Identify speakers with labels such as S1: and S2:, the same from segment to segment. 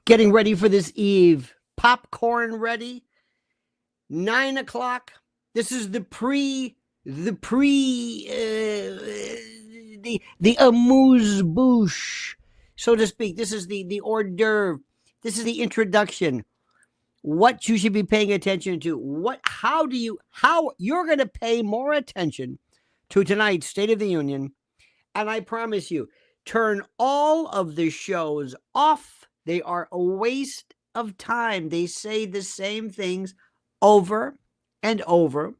S1: Getting ready for this eve. Popcorn ready. 9 o'clock. This is the amuse-bouche, so to speak. This is the hors d'oeuvre. This is the introduction. What you should be paying attention to. How you're going to pay more attention to tonight's State of the Union. And I promise you, turn all of the shows off. They are a waste of time. They say the same things over and over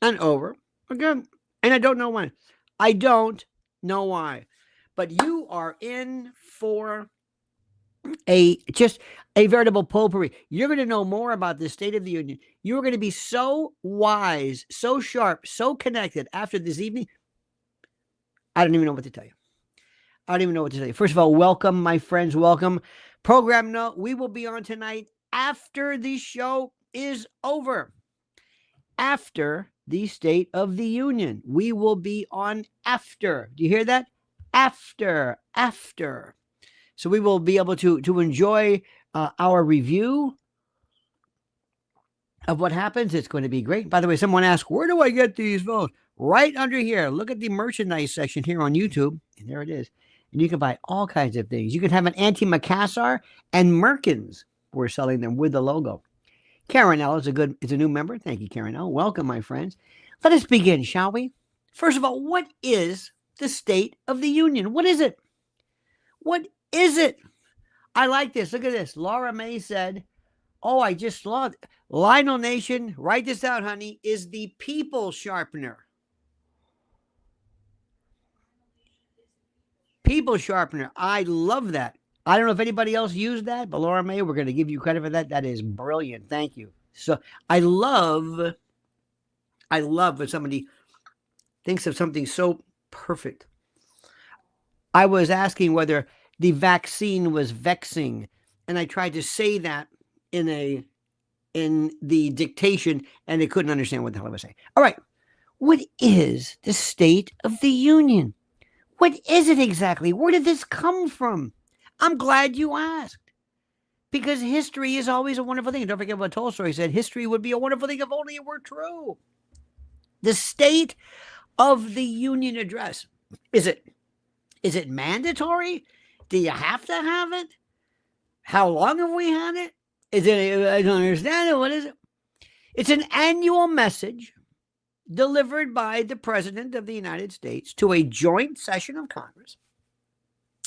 S1: and over again. And I don't know why. I don't know why. But you are in for just a veritable potpourri. You're going to know more about the State of the Union. You're going to be so wise, so sharp, so connected after this evening. I don't even know what to tell you. I don't even know what to say. First of all, welcome, my friends. Welcome. Program note, we will be on tonight after the show is over. After the State of the Union. We will be on after. Do you hear that? After. So we will be able to enjoy our review of what happens. It's going to be great. By the way, someone asked, where do I get these phones? Right under here. Look at the merchandise section here on YouTube. And there it is. And you can buy all kinds of things. You can have an anti-macassar and Merkins. We're selling them with the logo. Karen L is a new member. Thank you, Karen L. Welcome, my friends. Let us begin, shall we? First of all, what is the State of the Union? What is it? What is it? I like this. Look at this. Laura May said, oh, I just saw it. Lionel Nation, write this out, honey, is the people sharpener. People sharpener. I love that. I don't know if anybody else used that, but Laura May, we're going to give you credit for that. That is brilliant. Thank you. So I love when somebody thinks of something so perfect. I was asking whether the vaccine was vexing, and I tried to say that in the dictation, and they couldn't understand what the hell I was saying. All right. What is the State of the Union? What is it exactly? Where did this come from? I'm glad you asked, because history is always a wonderful thing. Don't forget what Tolstoy said. History would be a wonderful thing if only it were true. The State of the Union address. Is it mandatory? Do you have to have it? How long have we had it? I don't understand it. What is it? It's an annual message delivered by the President of the United States to a joint session of Congress.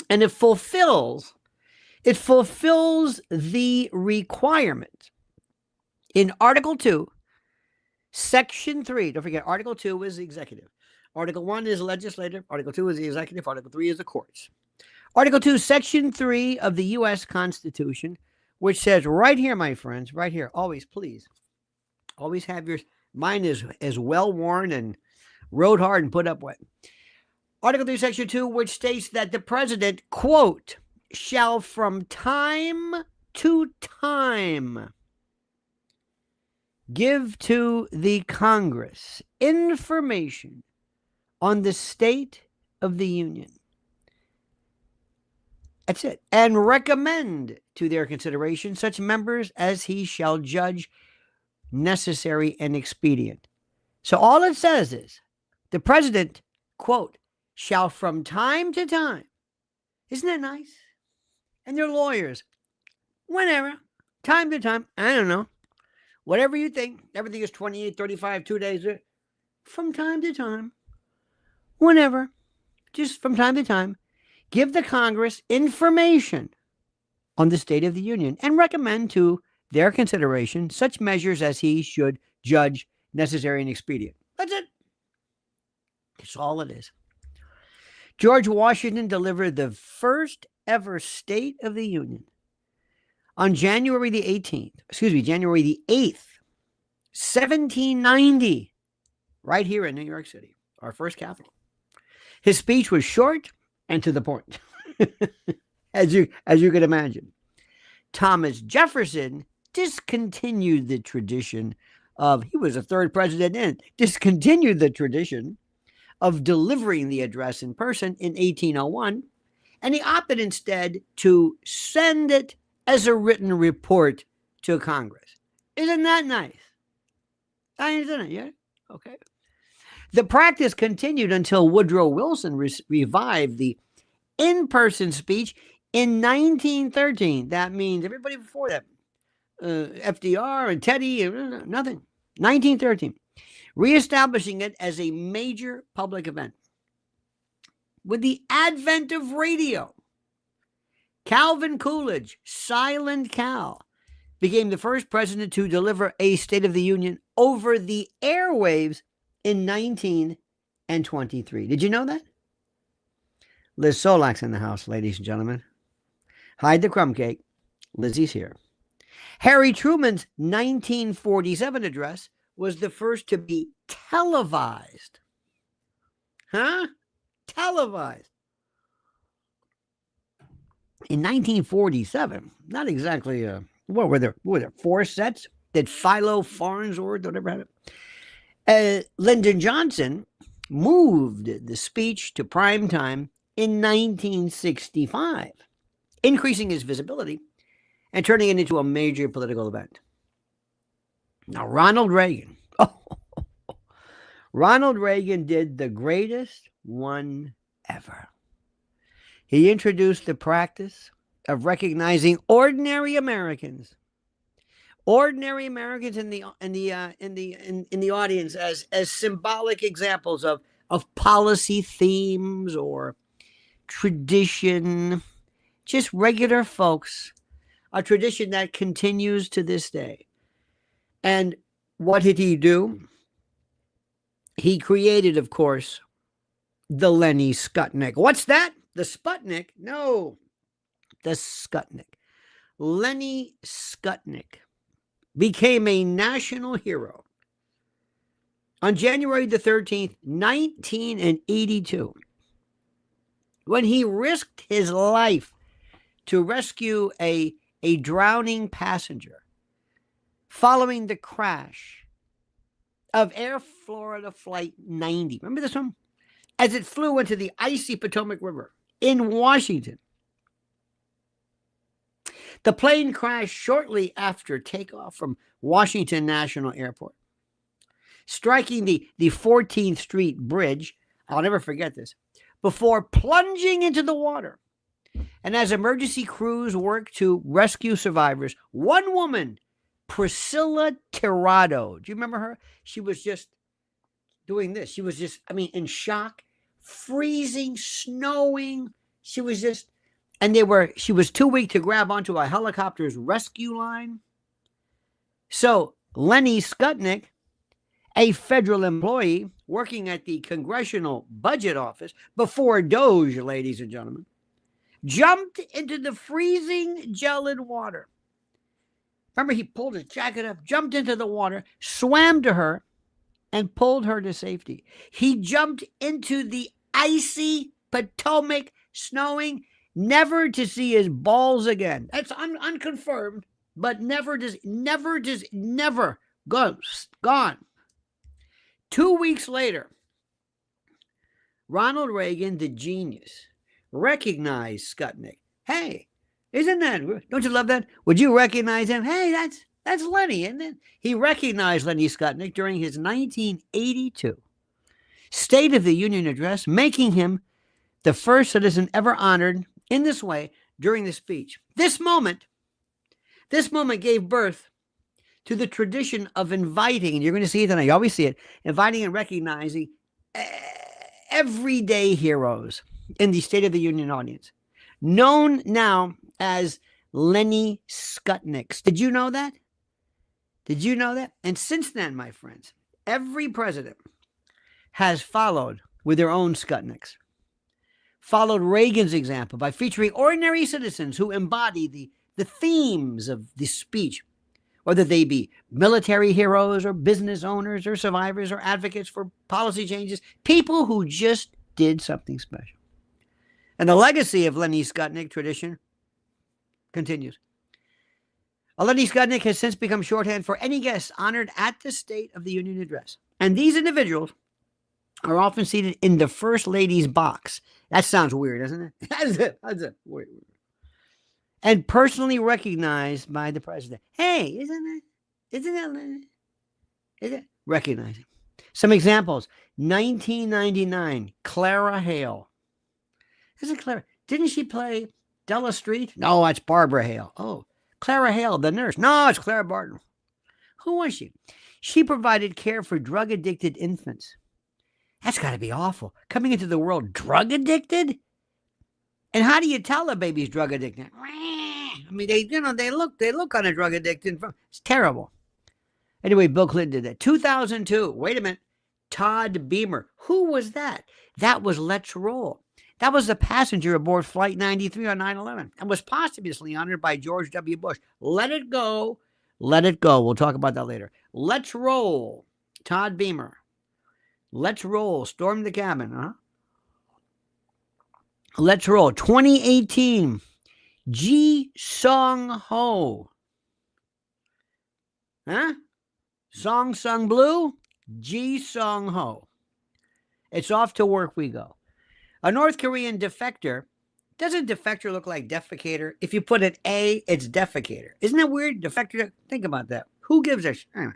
S1: And it fulfills the requirement in Article 2, Section 3. Don't forget, Article 2 is the executive. Article 1 is legislative. Article 2 is the executive. Article 3 is the courts. Article 2, Section 3 of the U.S. Constitution, which says right here, my friends, right here, always, please, always have yours. Mine is well worn and rode hard and put up wet. Article 3, Section 2, which states that the president, quote, shall from time to time give to the Congress information on the State of the Union. That's it. And recommend to their consideration such members as he shall judge necessary and expedient. So all it says is the president, quote, shall from time to time. Isn't that nice? And they're lawyers. Whenever, time to time, I don't know. Whatever you think, everything is 28, 35, 2 days. From time to time, whenever, just from time to time, give the Congress information on the State of the Union and recommend to their consideration such measures as he should judge necessary and expedient. That's it. That's all it is. George Washington delivered the first ever State of the Union on January the 8th, 1790, right here in New York City, our first capital. His speech was short and to the point, as you can imagine. Thomas Jefferson discontinued the tradition of, he was the third president in, discontinued the tradition of delivering the address in person in 1801, and he opted instead to send it as a written report to Congress. Isn't that nice? Isn't it? Yeah. Okay. The practice continued until Woodrow Wilson revived the in-person speech in 1913. That means everybody before that, FDR and Teddy, nothing. 1913, reestablishing it as a major public event. With the advent of radio, Calvin Coolidge, Silent Cal, became the first president to deliver a State of the Union over the airwaves in 1923. Did you know that? Liz Solak's in the house, ladies and gentlemen. Hide the crumb cake. Lizzie's here. Harry Truman's 1947 address was the first to be televised. Huh? Televised. In 1947, not exactly, what were there? Four sets? Did Philo Farnsworth, whatever had it? Lyndon Johnson moved the speech to prime time in 1965, increasing his visibility and turning it into a major political event. Now, Ronald Reagan. Ronald Reagan did the greatest one ever. He introduced the practice of recognizing ordinary Americans in the audience as symbolic examples of policy themes or tradition, just regular folks, a tradition that continues to this day. And what did he do? He created, of course, the Lenny Skutnik. What's that? The Sputnik? No, the Skutnik. Lenny Skutnik became a national hero on January the 13th, 1982, when he risked his life to rescue a drowning passenger following the crash of Air Florida Flight 90. Remember this one? As it flew into the icy Potomac River in Washington. The plane crashed shortly after takeoff from Washington National Airport, striking the 14th Street Bridge. I'll never forget this. Before plunging into the water. And as emergency crews worked to rescue survivors, one woman, Priscilla Tirado, do you remember her? She was just doing this. She was just, in shock, freezing, snowing. She was just, she was too weak to grab onto a helicopter's rescue line. So Lenny Skutnik, a federal employee working at the Congressional Budget Office before Doge, ladies and gentlemen, jumped into the freezing gelid water. Remember, he pulled his jacket up, jumped into the water, swam to her, and pulled her to safety. He jumped into the icy Potomac, snowing, never to see his balls again. That's unconfirmed, but never gone. 2 weeks later, Ronald Reagan, the genius, recognized Skutnik. Hey, don't you love that? Would you recognize him? Hey, that's Lenny, isn't it? He recognized Lenny Skutnik during his 1982 State of the Union address, making him the first citizen ever honored in this way during the speech. This moment gave birth to the tradition of inviting, and you're going to see it tonight, you always see it, inviting and recognizing everyday heroes in the State of the Union audience, known now as Lenny Skutniks. Did you know that? Did you know that? And since then, my friends, every president has followed with their own Skutniks. Followed Reagan's example by featuring ordinary citizens who embody the themes of the speech, whether they be military heroes or business owners or survivors or advocates for policy changes, people who just did something special. And the legacy of Lenny Skutnik tradition continues. Lenny Skutnik has since become shorthand for any guest honored at the State of the Union address. And these individuals are often seated in the First Lady's box. That sounds weird, doesn't it? That's it. Weird. and personally recognized by the president. Hey, isn't it? Recognizing. Some examples. 1999, Clara Hale. Isn't Clara? Didn't she play Della Street? No, that's Barbara Hale. Oh, Clara Hale, the nurse. No, it's Clara Barton. Who was she? She provided care for drug-addicted infants. That's got to be awful. Coming into the world drug-addicted? And how do you tell a baby's drug-addicted? I mean, they look kind of drug-addicted. It's terrible. Anyway, Bill Clinton did that. 2002. Wait a minute. Todd Beamer. Who was that? That was Let's Roll. That was the passenger aboard Flight 93 on 9/11 and was posthumously honored by George W. Bush. Let it go. Let it go. We'll talk about that later. Let's roll. Todd Beamer. Let's roll. Storm the cabin. Huh? Let's roll. 2018. Ji Sung Ho. Huh? Song Sung Blue. Ji Sung Ho. It's off to work we go. A North Korean defector. Doesn't defector look like defecator? If you put an A, it's defecator. Isn't that weird? Defector. Think about that. Who gives a anyway.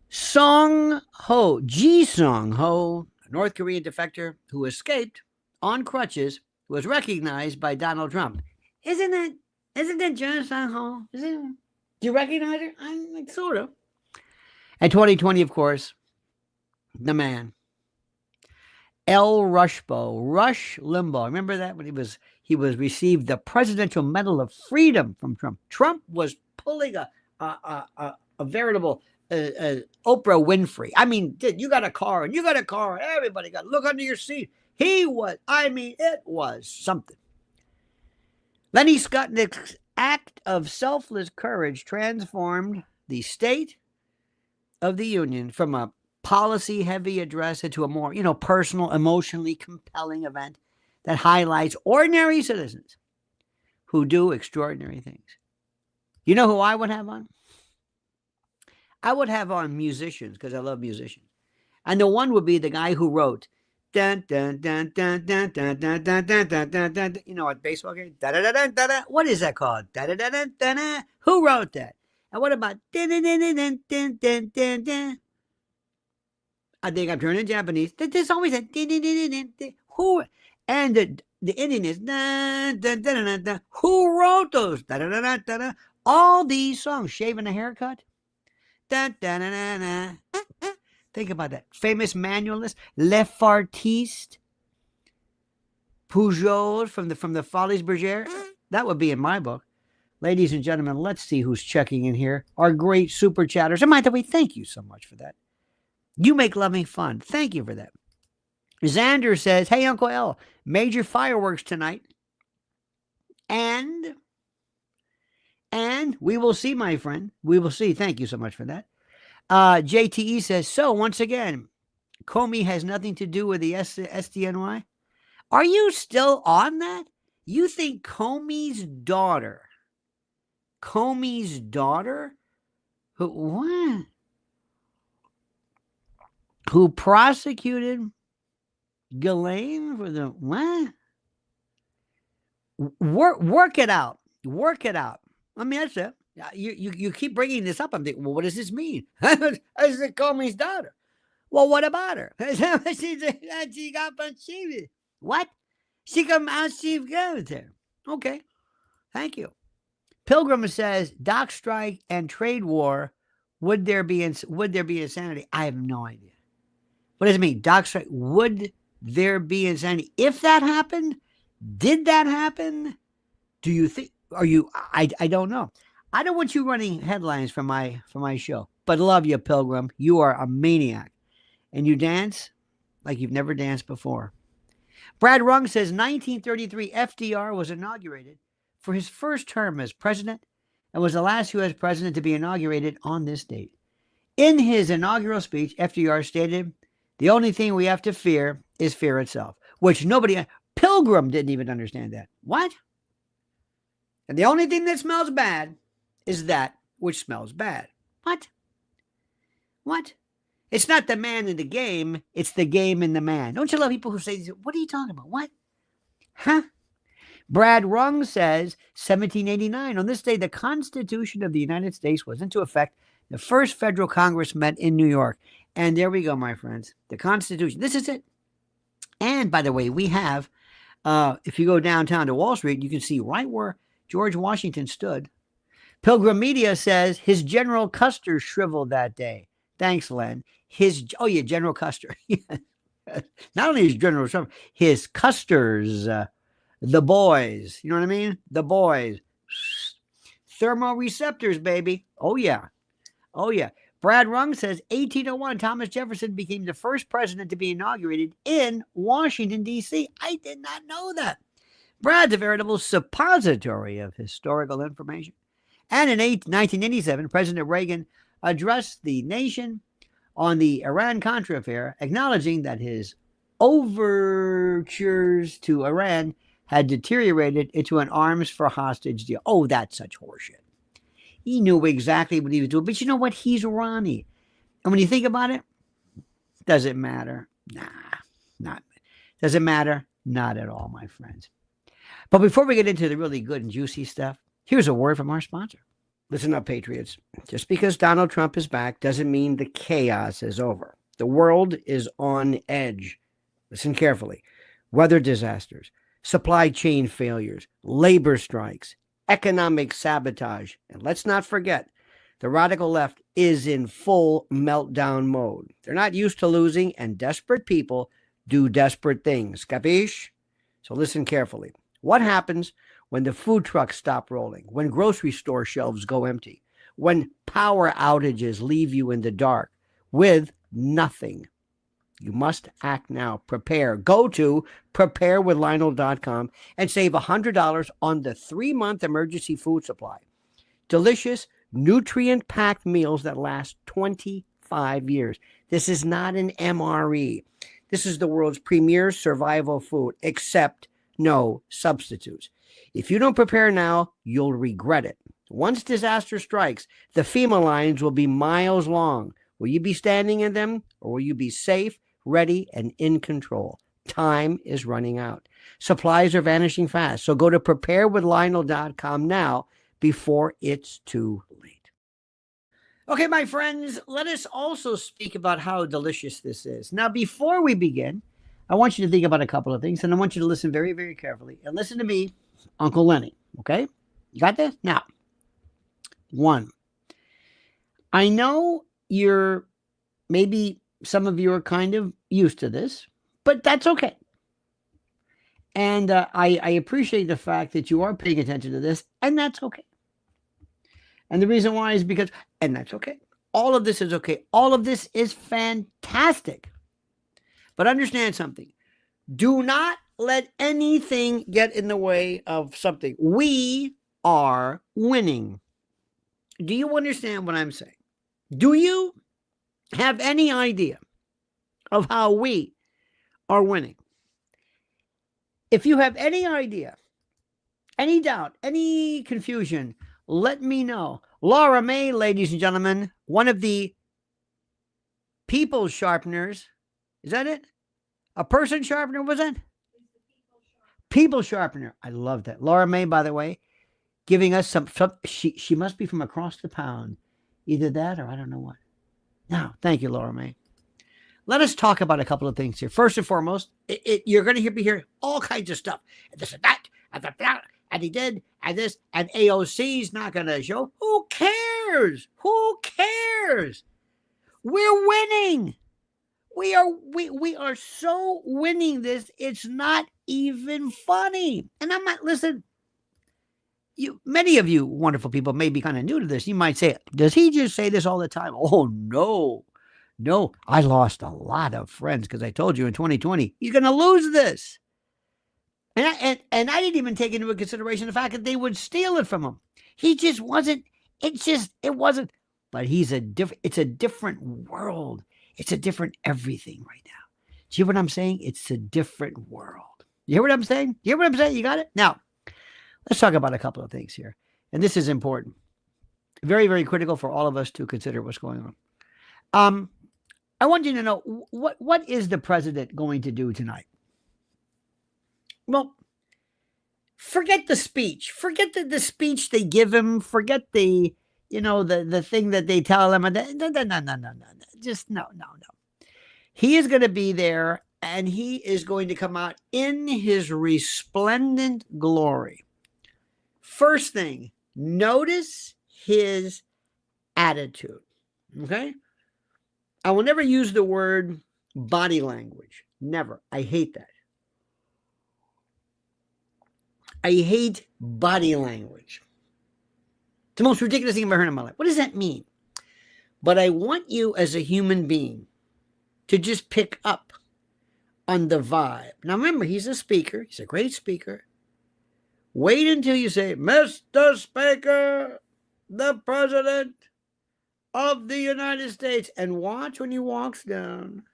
S1: Song Ho, Ji Sung Ho, a North Korean defector who escaped on crutches, was recognized by Donald Trump. Isn't that Ji Sung Ho? Do you recognize her? I'm sort of. And 2020, of course, the man. L. Rush Limbaugh. Remember that when he was received the Presidential Medal of Freedom from Trump. Trump was pulling a veritable Oprah Winfrey. I mean, you got a car and you got a car. Everybody got look under your seat. It was something. Lenny Skutnik's act of selfless courage transformed the State of the Union from a policy-heavy address into a more, personal, emotionally compelling event that highlights ordinary citizens who do extraordinary things. You know who I would have on? I would have on musicians because I love musicians. And the one would be the guy who wrote, dun, dun, dun, dun, dun, dun, dun, dun, dun, dun, dun, dun, at baseball game? Da, da, da, da, da, da. What is that called? Da, da, da, da, da, da. Who wrote that? And what about dun, dun, dun, dun, dun, dun, dun, dun. I think I'm turning Japanese. There's always a who, and the Indian is who wrote those? All these songs. Shaving a haircut. Think about that. Famous manualist, Lefartiste, Pujol from the Folies Bergère. That would be in my book. Ladies and gentlemen, let's see who's checking in here. Our great super chatters. And by the way, thank you so much for that. You make loving fun. Thank you for that. Xander says, hey, Uncle L, major fireworks tonight. And we will see, my friend. We will see. Thank you so much for that. JTE says, so once again, Comey has nothing to do with the SDNY. Are you still on that? You think Comey's daughter, who prosecuted Ghislaine for the what? Work it out. I mean, that's it. You keep bringing this up. I'm thinking, well, what does this mean? I said, Comey's daughter. Well, what about her? She got achieved. What? She got achieved there. Okay, thank you. Pilgrim says, dock strike and trade war. Would there be insanity? I have no idea. What does it mean? Dock strike. Would there be insanity? If that happened, did that happen? Do you think? Are you? I don't know. I don't want you running headlines for my show, but love you, Pilgrim. You are a maniac, and you dance like you've never danced before. Brad Rung says 1933 FDR was inaugurated for his first term as president and was the last U.S. president to be inaugurated on this date. In his inaugural speech, FDR stated, the only thing we have to fear is fear itself, which Pilgrim didn't even understand that. What? And the only thing that smells bad is that which smells bad. What? It's not the man in the game, it's the game in the man. Don't you love people who say, what are you talking about? What? Huh? Brad Rung says 1789. On this day, the Constitution of the United States was into effect. The first federal Congress met in New York. And there we go, my friends. The Constitution. This is it. And by the way, we have, if you go downtown to Wall Street, you can see right where George Washington stood. Pilgrim Media says his General Custer shriveled that day. Thanks, Len. General Custer. Not only his General Custer, his Custers, the boys. You know what I mean? The boys. Thermoreceptors, baby. Oh, yeah. Oh, yeah. Brad Rung says 1801, Thomas Jefferson became the first president to be inaugurated in Washington, D.C. I did not know that. Brad's a veritable suppository of historical information. And in 1987, President Reagan addressed the nation on the Iran-Contra affair, acknowledging that his overtures to Iran had deteriorated into an arms for hostage deal. Oh, that's such horseshit. He knew exactly what he was doing. But you know what? He's Ronnie. And when you think about it, does it matter? Nah. Does it matter? Not at all, my friends. But before we get into the really good and juicy stuff, here's a word from our sponsor. Listen up, patriots. Just because Donald Trump is back doesn't mean the chaos is over. The world is on edge. Listen carefully. Weather disasters, supply chain failures, labor strikes, economic sabotage, and let's not forget, the radical left is in full meltdown mode. They're not used to losing, and desperate people do desperate things. Capiche? So listen carefully. What happens when the food trucks stop rolling, when grocery store shelves go empty, when power outages leave you in the dark with nothing? You must act now. Prepare. Go to preparewithlionel.com and save $100 on the 3-month emergency food supply. Delicious, nutrient-packed meals that last 25 years. This is not an MRE. This is the world's premier survival food, except no substitutes. If you don't prepare now, you'll regret it. Once disaster strikes, the FEMA lines will be miles long. Will you be standing in them, or will you be safe, ready, and in control? Time is running out. Supplies are vanishing fast. So go to preparewithlionel.com now before it's too late. Okay, my friends, let us also speak about how delicious this is. Now, before we begin, I want you to think about a couple of things, and I want you to listen very, very carefully. And listen to me, Uncle Lenny, okay? You got this? Now, 1, I know maybe some of you are kind of used to this, but that's okay. And I appreciate the fact that you are paying attention to this, and that's okay. And the reason why is because, and that's okay. All of this is okay. All of this is fantastic. But understand something. Do not let anything get in the way of something. We are winning. Do you understand what I'm saying? Do you have any idea of how we are winning? If you have any idea, any doubt, any confusion, let me know. Laura May, ladies and gentlemen, one of the people sharpeners. Is that it? A person sharpener, was that? People sharpener. I love that. Laura May, by the way, giving us some she must be from across the pond. Either that or I don't know what. Now, thank you, Laura May. Let us talk about a couple of things here. First and foremost, you're going to hear all kinds of stuff. And this and that, and that, and he did, and this, and AOC's not going to show. Who cares? Who cares? We're winning. We are so winning this. It's not even funny. And I'm not, listen, many of you wonderful people may be kind of new to this. You might say, does he just say this all the time? Oh, no, I lost a lot of friends because I told you in 2020, he's going to lose this. And I didn't even take into consideration the fact that they would steal it from him. He just wasn't, it wasn't, but it's a different world. It's a different everything right now. Do you hear what I'm saying? It's a different world. You hear what I'm saying? You hear what I'm saying? You got it? Now, let's talk about a couple of things here. And this is important. Very, very critical for all of us to consider what's going on. I want you to know, what is the president going to do tonight? Well, Forget the speech. Forget the speech they give him. Forget the, the thing that they tell him. No. Just no. He is going to be there, and he is going to come out in his resplendent glory. First thing, notice his attitude. Okay? I will never use the word body language. Never. I hate that. I hate body language. It's the most ridiculous thing I've ever heard in my life. What does that mean? But I want you as a human being to just pick up on the vibe. Now remember, he's a speaker. He's a great speaker. Wait until you say, Mr. Speaker, the President of the United States, and watch when he walks down.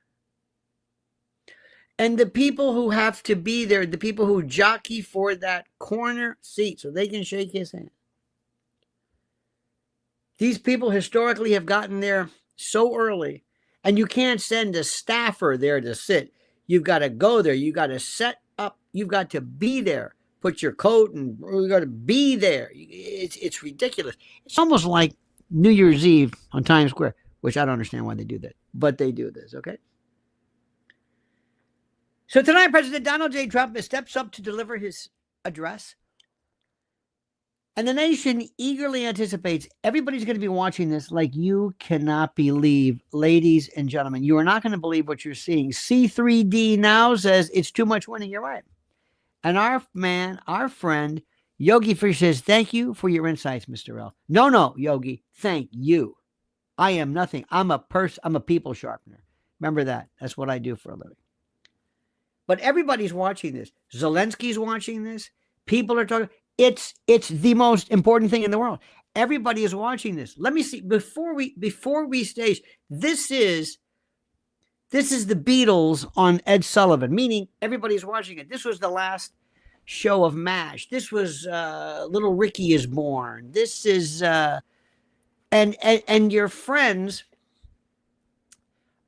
S1: And the people who have to be there, the people who jockey for that corner seat so they can shake his hand. These people historically have gotten there so early, and you can't send a staffer there to sit. You've got to go there. You've got to set up. You've got to be there. Put your coat, and you've got to be there. It's ridiculous. It's almost like New Year's Eve on Times Square, which I don't understand why they do that, but they do this, okay? So tonight, President Donald J. Trump steps up to deliver his address. And the nation eagerly anticipates everybody's going to be watching this like you cannot believe, ladies and gentlemen. You are not going to believe what you're seeing. C3D now says it's too much winning. You're right. And our friend, Yogi Fish says, thank you for your insights, Mr. L. No, Yogi, thank you. I am nothing. I'm a people sharpener. Remember that. That's what I do for a living. But everybody's watching this. Zelensky's watching this. People are talking. It's the most important thing in the world. Everybody is watching this. Let me see. Before we stage, this is the Beatles on Ed Sullivan, meaning everybody's watching it. This was the last show of MASH. This was Little Ricky is Born. This is and your friends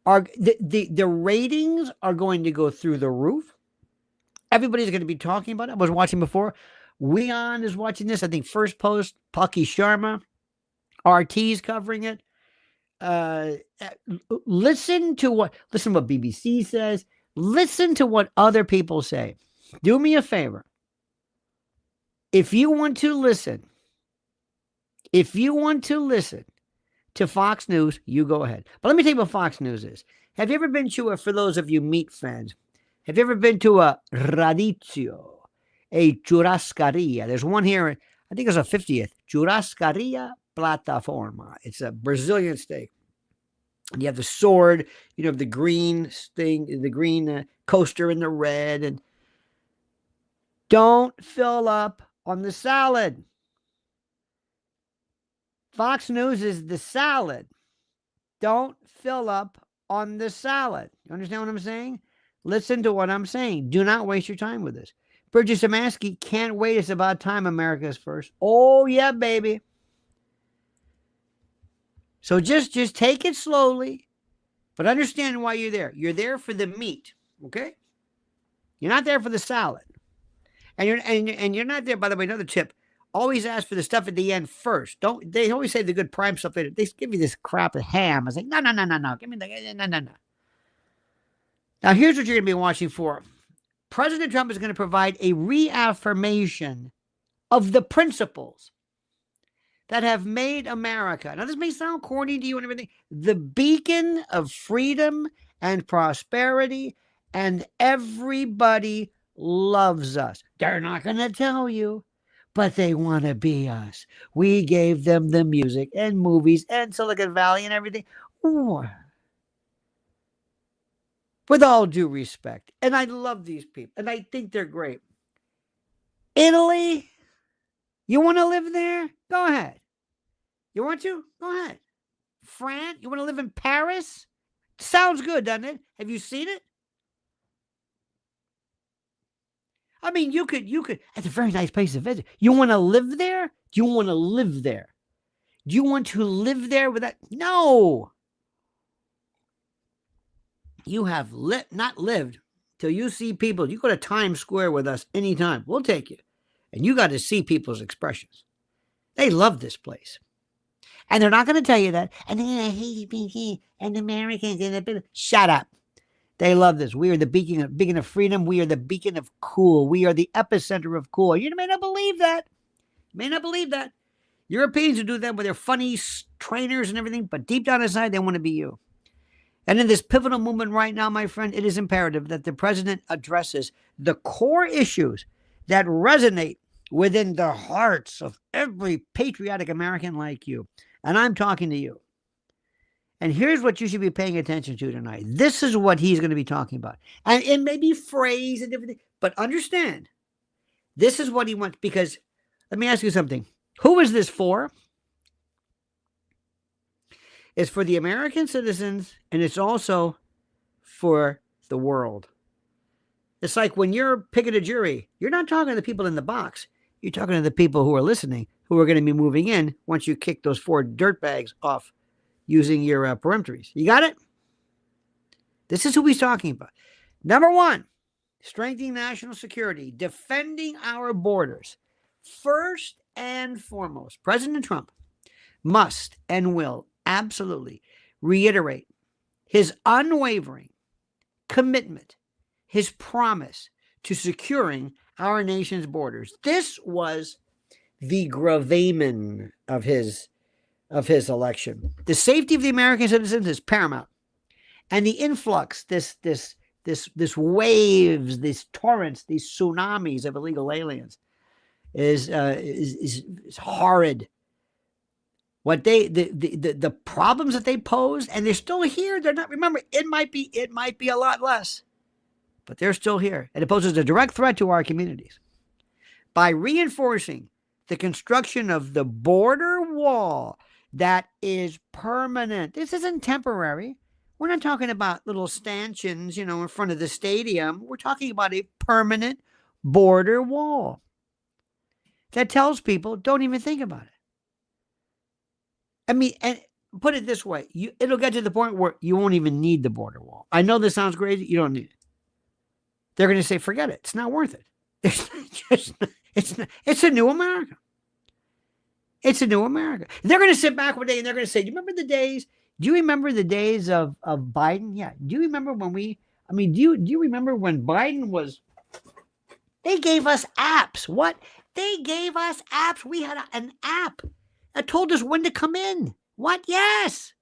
S1: are the ratings are going to go through the roof. Everybody's going to be talking about it. I was watching before. Weon is watching this. I think First Post, Paki Sharma, RT's covering it. Listen to what BBC says. Listen to what other people say. Do me a favor. If you want to listen to Fox News, you go ahead. But let me tell you what Fox News is. Have you ever been to for those of you meat fans, have you ever been to a radicchio, a churrascaria? There's one here, I think it's a 50th, Churrascaria Plataforma. It's a Brazilian steak. And you have the sword, you have the green thing, the green coaster in the red. And don't fill up on the salad. Fox News is the salad. Don't fill up on the salad. You understand what I'm saying? Listen to what I'm saying. Do not waste your time with this. Bridget Samansky, can't wait. It's about time America's first. Oh, yeah, baby. So just take it slowly, but understand why you're there. You're there for the meat, okay? You're not there for the salad. And you're not there, by the way, another tip. Always ask for the stuff at the end first. They always say the good prime stuff later. They give you this crap of ham. I was like, no. Give me no. Now, here's what you're going to be watching for. President Trump is going to provide a reaffirmation of the principles that have made America, now this may sound corny to you and everything, the beacon of freedom and prosperity, and everybody loves us. They're not going to tell you, but they want to be us. We gave them the music and movies and Silicon Valley and everything. Ooh. With all due respect, and I love these people, and I think they're great. Italy, you want to live there? Go ahead. You want to? Go ahead. France, you want to live in Paris? Sounds good, doesn't it? Have you seen it? I mean, you could. It's a very nice place to visit. You want to live there? Do you want to live there? Do you want to live there with that? No. You have not lived till you see people. You go to Times Square with us anytime. We'll take you. And you got to see people's expressions. They love this place. And they're not going to tell you that. And then I hate being here. And Americans. Shut up. They love this. We are the beacon of freedom. We are the beacon of cool. We are the epicenter of cool. You may not believe that. Europeans will do that with their funny trainers and everything, but deep down inside, they want to be you. And in this pivotal moment right now, my friend, it is imperative that the president addresses the core issues that resonate within the hearts of every patriotic American like you. And I'm talking to you. And here's what you should be paying attention to tonight. This is what he's going to be talking about. And it may be phrased and different things, but understand, this is what he wants. Because let me ask you something. Who is this for? It's for the American citizens, and it's also for the world. It's like when you're picking a jury, you're not talking to the people in the box. You're talking to the people who are listening, who are going to be moving in once you kick those 4 dirtbags off using your peremptories. You got it? This is who he's talking about. Number 1, strengthening national security, defending our borders. First and foremost, President Trump must and will absolutely reiterate his unwavering commitment, his promise to securing our nation's borders. This was the gravamen of his election. The safety of the American citizens is paramount, and the influx, this waves, these torrents, these tsunamis of illegal aliens, is horrid. What the problems that they posed, and they're still here. They're not. Remember, it might be a lot less, but they're still here, and it poses a direct threat to our communities. By reinforcing the construction of the border wall that is permanent. This isn't temporary. We're not talking about little stanchions, in front of the stadium. We're talking about a permanent border wall that tells people, don't even think about it. I mean, and put it this way, it'll get to the point where you won't even need the border wall. I know this sounds crazy. You don't need it. They're going to say, forget it. It's not worth it. It's a new America. It's a new America. They're going to sit back one day and they're going to say, do you remember the days? Do you remember the days of Biden? Yeah. Do you remember when do you remember when Biden was, they gave us apps. What? They gave us apps. We had an app that told us when to come in. What? Yes.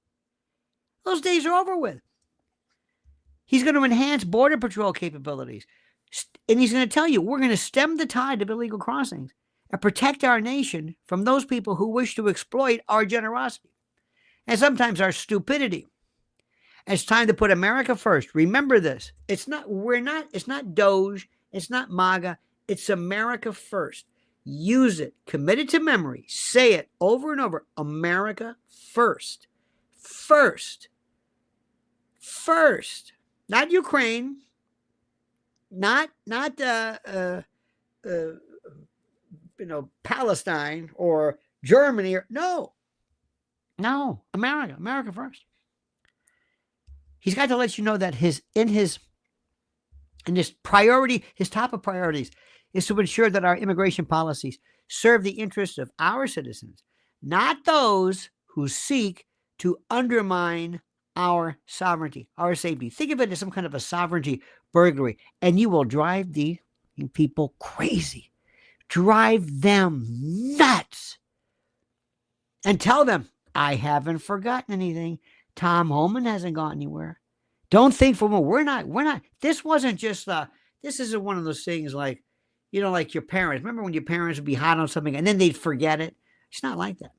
S1: Those days are over with. He's going to enhance Border Patrol capabilities. And he's going to tell you, we're going to stem the tide of illegal crossings and protect our nation from those people who wish to exploit our generosity and sometimes our stupidity. It's time to put America first. Remember this. It's not Doge. It's not MAGA. It's America first. Use it. Commit it to memory. Say it over and over. America first. First. First. Not Ukraine. Not Palestine or Germany. No, America first. He's got to let you know that his priority, his top of priorities is to ensure that our immigration policies serve the interests of our citizens, not those who seek to undermine our sovereignty, our safety. Think of it as some kind of a sovereignty burglary, and you will drive the people crazy. Drive them nuts. And tell them, I haven't forgotten anything. Tom Homan hasn't gone anywhere. Don't think for a moment, we're not. This wasn't just, this isn't one of those things like, like your parents. Remember when your parents would be hot on something and then they'd forget it? It's not like that.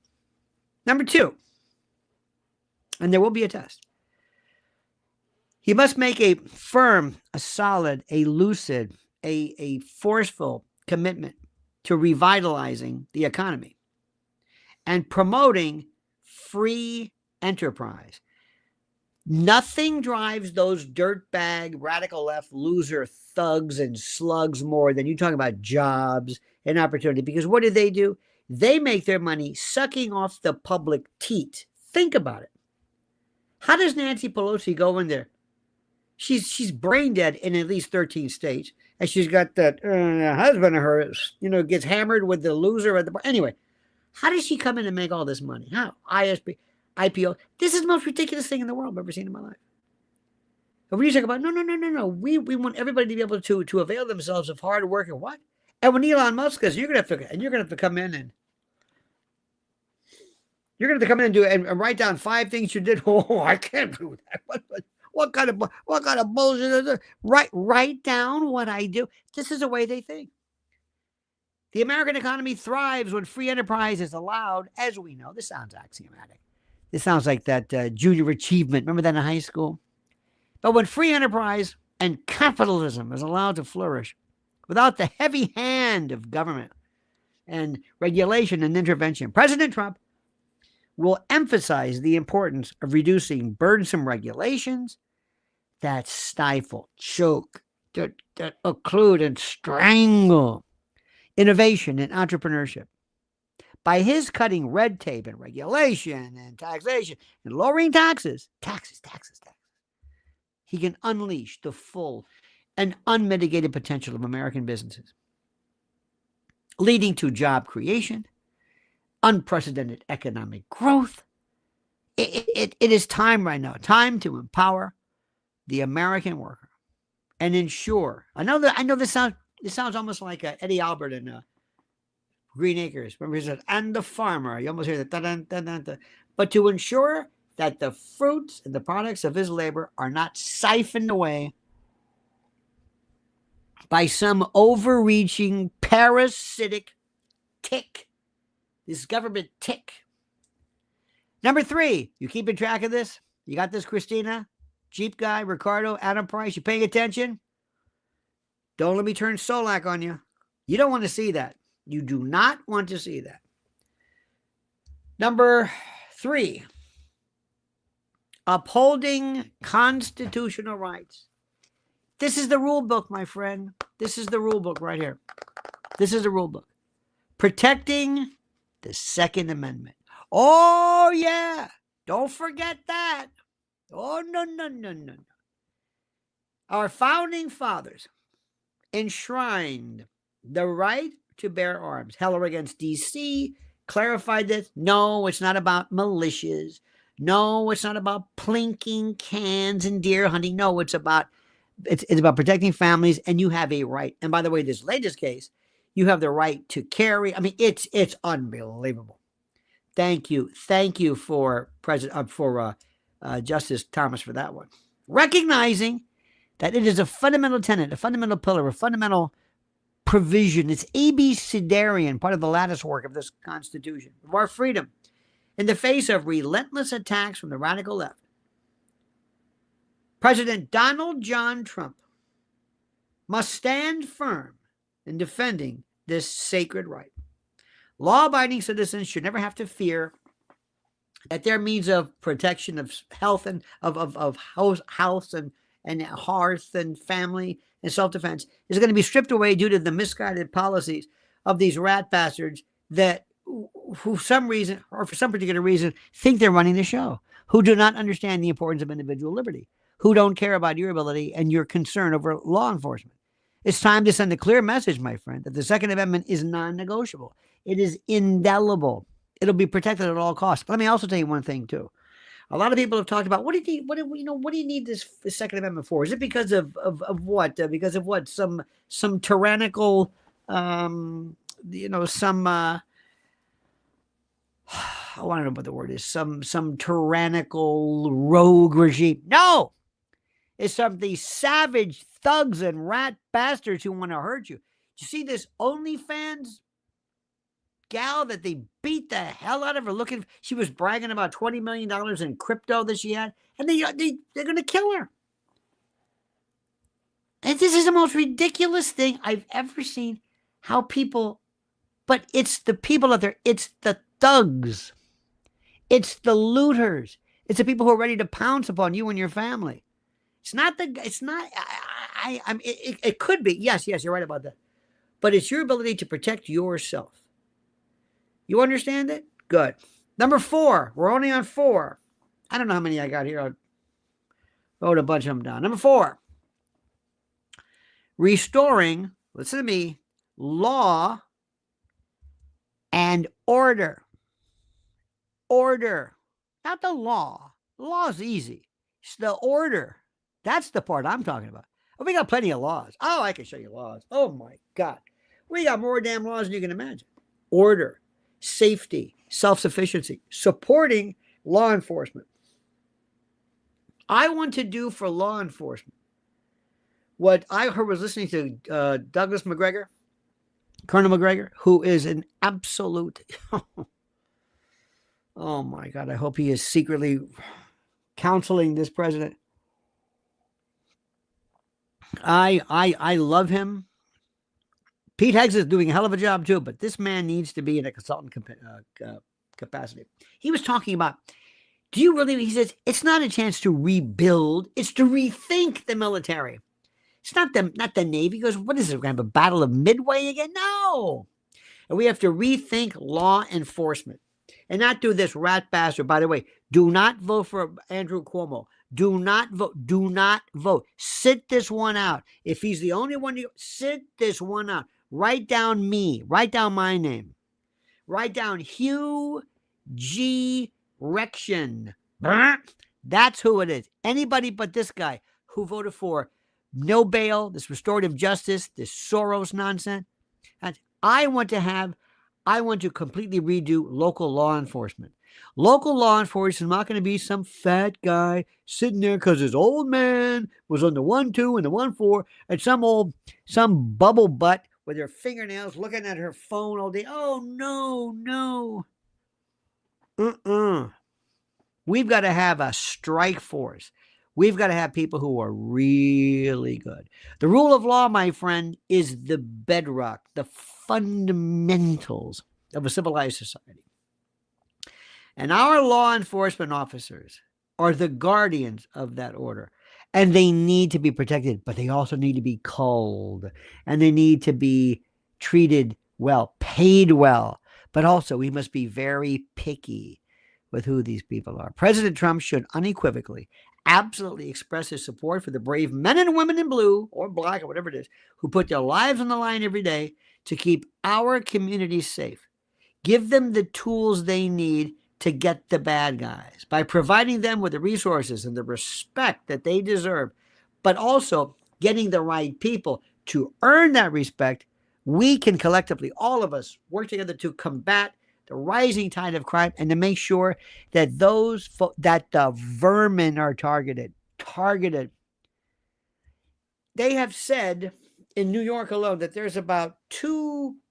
S1: Number 2, and there will be a test. He must make a firm, a solid, a lucid, a forceful commitment to revitalizing the economy and promoting free enterprise. Nothing drives those dirtbag, radical left, loser thugs and slugs more than you talk about jobs and opportunity. Because what do? They make their money sucking off the public teat. Think about it. How does Nancy Pelosi go in there? She's brain dead in at least 13 states, and she's got that husband of hers, gets hammered with the loser at the bar. Anyway, how does she come in and make all this money? How? IPO. This is the most ridiculous thing in the world I've ever seen in my life. And when you talk about, no. We want everybody to be able to avail themselves of hard work and what? And when Elon Musk says, you're gonna have to come in and do and write down 5 things you did. Oh, I can't do that. What kind of bullshit is it? Write down what I do. This is the way they think. The American economy thrives when free enterprise is allowed, as we know. This sounds axiomatic. This sounds like that junior achievement. Remember that in high school? But when free enterprise and capitalism is allowed to flourish without the heavy hand of government and regulation and intervention, President Trump will emphasize the importance of reducing burdensome regulations that stifle, choke, that occlude, and strangle innovation and entrepreneurship. By his cutting red tape and regulation and taxation and lowering taxes, he can unleash the full and unmitigated potential of American businesses, leading to job creation, unprecedented economic growth. It is time right now, time to empower the American worker and ensure. I know this sounds almost like Eddie Albert in Green Acres. Remember he said, and the farmer. You almost hear that. But to ensure that the fruits and the products of his labor are not siphoned away by some overreaching parasitic tick. This government tick. Number 3, you keeping track of this? You got this, Christina? Jeep guy, Ricardo, Adam Price, you paying attention? Don't let me turn Solak on you. You don't want to see that. You do not want to see that. Number 3, upholding constitutional rights. This is the rule book, my friend. This is the rule book right here. This is the rule book. Protecting the Second Amendment. Oh, yeah. Don't forget that. Oh, no. Our founding fathers enshrined the right to bear arms. Heller against D.C. clarified this. No, it's not about militias. No, it's not about plinking cans and deer hunting. No, it's about protecting families, and you have a right. And by the way, this latest case, you have the right to carry. I mean, it's unbelievable. Thank you for Justice Thomas for that one. Recognizing that it is a fundamental tenet, a fundamental pillar, a fundamental provision. It's abecedarian, part of the lattice work of this Constitution, of our freedom, in the face of relentless attacks from the radical left. President Donald John Trump must stand firm in defending this sacred right. Law-abiding citizens should never have to fear that their means of protection of health and of house and hearth and family and self-defense is going to be stripped away due to the misguided policies of these rat bastards that, who some reason or for some particular reason, think they're running the show, who do not understand the importance of individual liberty, who don't care about your ability and your concern over law enforcement. It's time to send a clear message, my friend, that the Second Amendment is non-negotiable. It is indelible. It'll be protected at all costs. Let me also tell you one thing too. A lot of people have talked about what do you need this Second Amendment for? Is it because of what? Because of what? Some tyrannical, I want to know what the word is. Some tyrannical rogue regime. No, it's some of these savage thugs and rat bastards who want to hurt you. You see this OnlyFans gal that they beat the hell out of her she was bragging about $20 million in crypto that she had, and they're going to kill her. And this is the most ridiculous thing I've ever seen. But it's the people out there. It's the thugs. It's the looters. It's the people who are ready to pounce upon you and your family. It could be. Yes, you're right about that. But it's your ability to protect yourself. You understand it? Good. Number 4. We're only on 4. I don't know how many I got here. I wrote a bunch of them down. Number 4. restoring, listen to me, law and order. Order, not the law. The law is easy. It's the order. That's the part I'm talking about. Oh, we got plenty of laws. Oh, I can show you laws. Oh, my God. We got more damn laws than you can imagine. Order, safety, self-sufficiency, supporting law enforcement. I want to do for law enforcement what I heard was listening to Douglas McGregor, Colonel McGregor, who is an absolute... Oh, my God. I hope he is secretly counseling this president. I love him. Pete Heggs is doing a hell of a job too, but this man needs to be in a consultant capacity. He was talking about, do you really, he says, it's not a chance to rebuild, it's to rethink the military. It's not the Navy. He goes, what is it, we're going to have a battle of Midway again? No. And we have to rethink law enforcement and not do this rat bastard. By the way, do not vote for Andrew Cuomo. Do not vote. Do not vote. Sit this one out. If he's the only one, sit this one out. Write down me. Write down my name. Write down Hugh G. Rection. That's who it is. Anybody but this guy who voted for no bail, this restorative justice, this Soros nonsense. I want to completely redo local law enforcement. Local law enforcement is not going to be some fat guy sitting there because his old man was on the 1-2 and the 1-4 and some bubble butt with her fingernails looking at her phone all day. Oh, no. We've got to have a strike force. We've got to have people who are really good. The rule of law, my friend, is the bedrock, the fundamentals of a civilized society. And our law enforcement officers are the guardians of that order. And they need to be protected, but they also need to be culled. And they need to be treated well, paid well. But also, we must be very picky with who these people are. President Trump should unequivocally, absolutely express his support for the brave men and women in blue or black or whatever it is, who put their lives on the line every day to keep our communities safe. Give them the tools they need to get the bad guys by providing them with the resources and the respect that they deserve, but also getting the right people to earn that respect. We can collectively, all of us, work together to combat the rising tide of crime and to make sure that that the vermin are targeted. They have said in New York alone that there's about 2,000,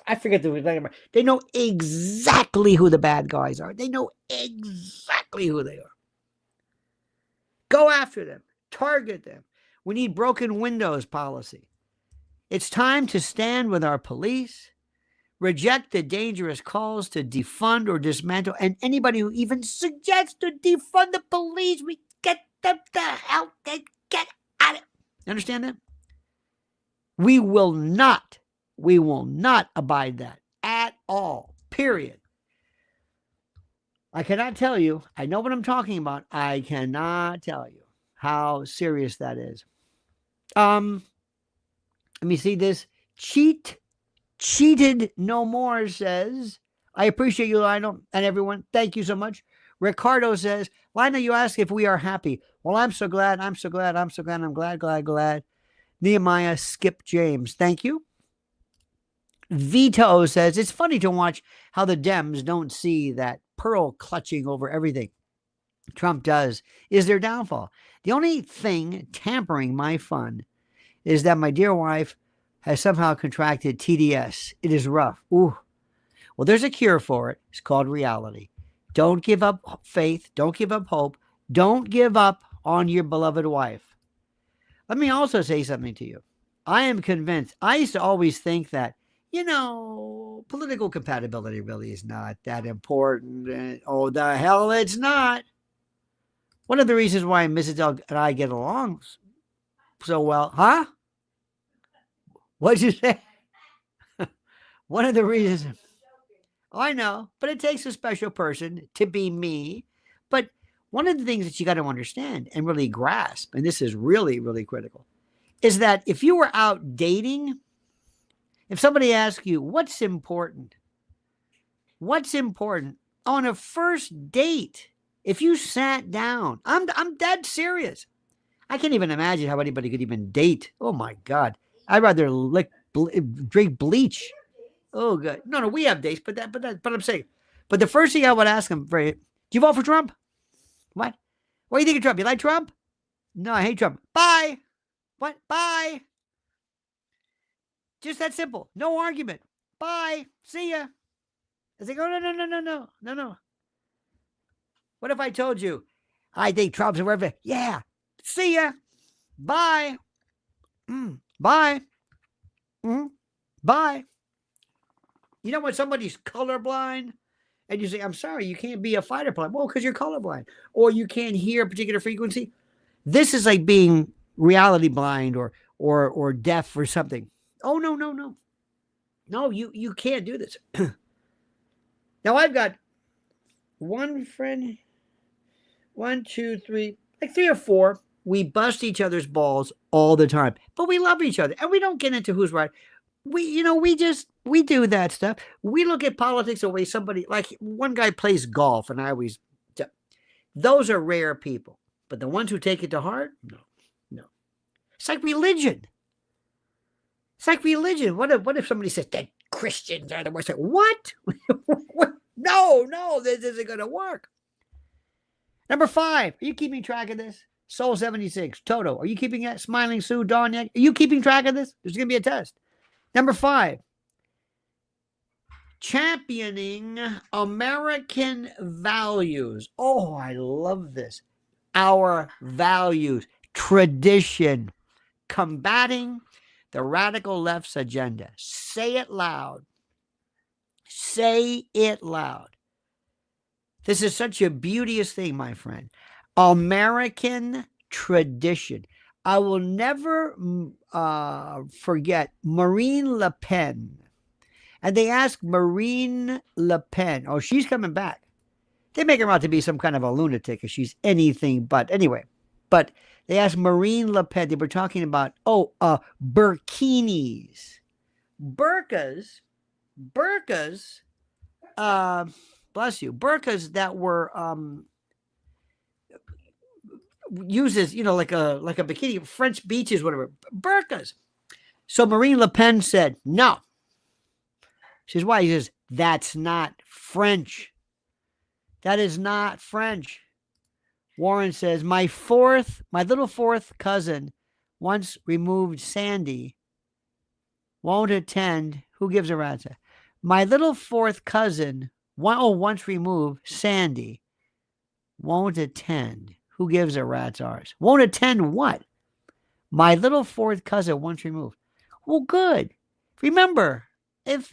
S1: I forget the number. They know exactly who the bad guys are. They know exactly who they are. Go after them. Target them. We need broken windows policy. It's time to stand with our police, reject the dangerous calls to defund or dismantle, and anybody who even suggests to defund the police, we get them the hell, they get at it. Understand that? We will not abide that at all, period. I cannot tell you, I know what I'm talking about, I cannot tell you how serious that is. Let me see this. Cheated No More says, I appreciate you, Lionel, and everyone. Thank you so much. Ricardo says, Lionel, you ask if we are happy. Well, I'm so glad. I'm glad. Nehemiah Skip James, thank you. Vito says, it's funny to watch how the Dems don't see that pearl clutching over everything Trump does is their downfall. The only thing tampering my fun is that my dear wife has somehow contracted TDS. It is rough. Ooh. Well, there's a cure for it. It's called reality. Don't give up faith. Don't give up hope. Don't give up on your beloved wife. Let me also say something to you. I am convinced. I used to always think that, political compatibility really is not that important. Oh, the hell it's not. One of the reasons why Mrs. L and I get along so well, huh? What'd you say? One of the reasons. I know, but it takes a special person to be me. But one of the things that you got to understand and really grasp, and this is really, really critical, is that if you were out dating, if somebody asks you, what's important? What's important on a first date? If you sat down, I'm dead serious. I can't even imagine how anybody could even date. Oh my God. I'd rather drink bleach. Oh God. No, we have dates, but I'm saying, but the first thing I would ask them, do you vote for Trump? What? What do you think of Trump? You like Trump? No, I hate Trump. Bye. What? Bye. Just that simple. No argument. Bye. See ya. I say, oh, no. What if I told you, I think Trump's a whatever? Yeah. See ya. Bye. Bye. Bye. You know when somebody's colorblind and you say, I'm sorry, you can't be a fighter pilot. Well, because you're colorblind. Or you can't hear a particular frequency. This is like being reality blind or deaf or something. Oh, no. No, you can't do this. Now I've got one friend, 1, 2, 3, like 3 or 4. We bust each other's balls all the time, but we love each other and we don't get into who's right. We do that stuff. We look at politics the way somebody, like one guy plays golf and those are rare people, but the ones who take it to heart, no. It's like religion. What if somebody says that Christians are the worst? What? No, this isn't going to work. Number 5, are you keeping track of this? Soul 76, Toto, are you keeping it? Smiling Sue, Dawn, are you keeping track of this? There's going to be a test. Number 5, championing American values. Oh, I love this. Our values, tradition, combating the radical left's agenda. Say it loud. Say it loud. This is such a beauteous thing, my friend. American tradition. I will never forget Marine Le Pen. And they asked Marine Le Pen, oh, she's coming back. They make her out to be some kind of a lunatic if she's anything but. Anyway, but they asked Marine Le Pen, they were talking about, burkinis. Burkas, bless you, burkas that were uses, like a bikini, French beaches, whatever, burkas. So Marine Le Pen said, no. She says, why? He says, that's not French. That is not French. Warren says, my little fourth cousin once removed Sandy, won't attend. Who gives a rat's ass? My little fourth cousin, once removed Sandy, won't attend. Who gives a rat's arse? Won't attend what? My little fourth cousin once removed. Well, good. Remember, if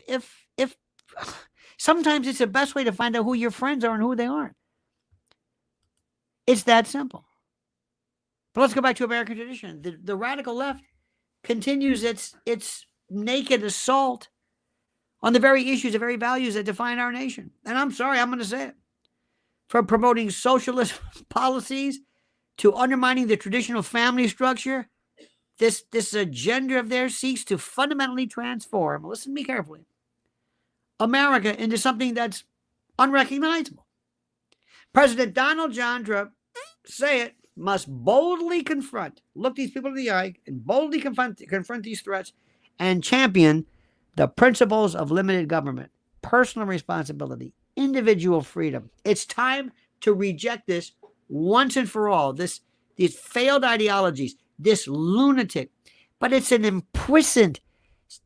S1: sometimes it's the best way to find out who your friends are and who they aren't. It's that simple. But let's go back to American tradition. The radical left continues its naked assault on the very issues, the very values that define our nation. And I'm sorry, I'm going to say it. From promoting socialist policies to undermining the traditional family structure, this agenda of theirs seeks to fundamentally transform, listen to me carefully, America into something that's unrecognizable. President Donald John Trump, say it, must boldly look these people in the eye and boldly confront these threats and champion the principles of limited government, personal responsibility, individual freedom. It's time to reject this once and for all, these failed ideologies, this lunatic. But it's an implicit,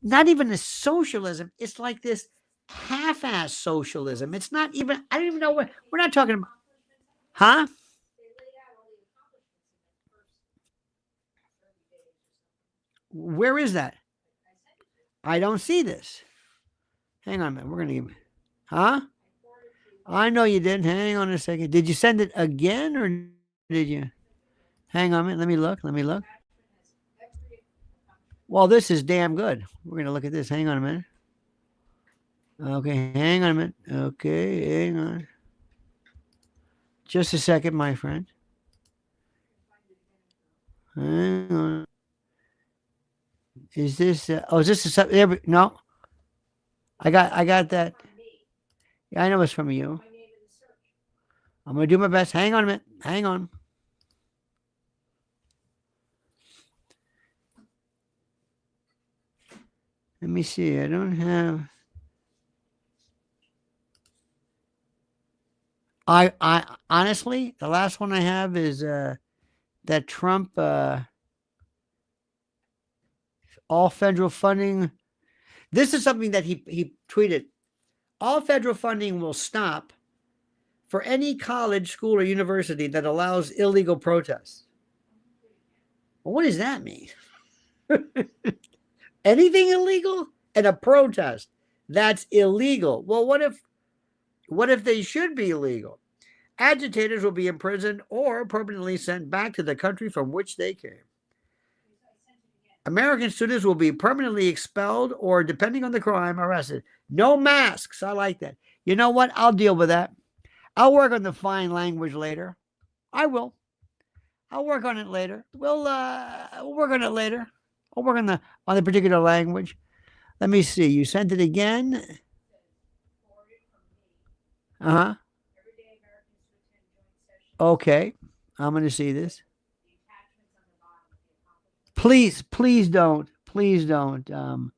S1: not even a socialism. It's like this half-ass socialism. It's not even, I don't even know what, we're not talking about. Huh? Where is that? I don't see this. Hang on a minute. We're going to give, huh? I know you didn't. Hang on a second. Did you send it again or did you? Hang on a minute. Let me look. Well, this is damn good. We're going to look at this. Hang on a minute. Okay, hang on a minute. Okay, hang on. Just a second, my friend. Hang on. Is this? Oh, is this a no? I got that. Yeah, I know it's from you. I'm gonna do my best. Hang on a minute. Hang on. Let me see. I don't have. I honestly, the last one I have is that Trump all federal funding. This is something that he tweeted. All federal funding will stop for any college, school, or university that allows illegal protests. Well, what does that mean? Anything illegal? And a protest that's illegal. Well, what if they should be illegal? Agitators will be imprisoned or permanently sent back to the country from which they came. American students will be permanently expelled or, depending on the crime, arrested. No masks. I like that. You know what? I'll deal with that. I'll work on the fine language later. I will. I'll work on it later. We'll work on it later. I'll work on the particular language. Let me see. You sent it again. Uh-huh. Okay. I'm going to see this. Please don't. Please don't.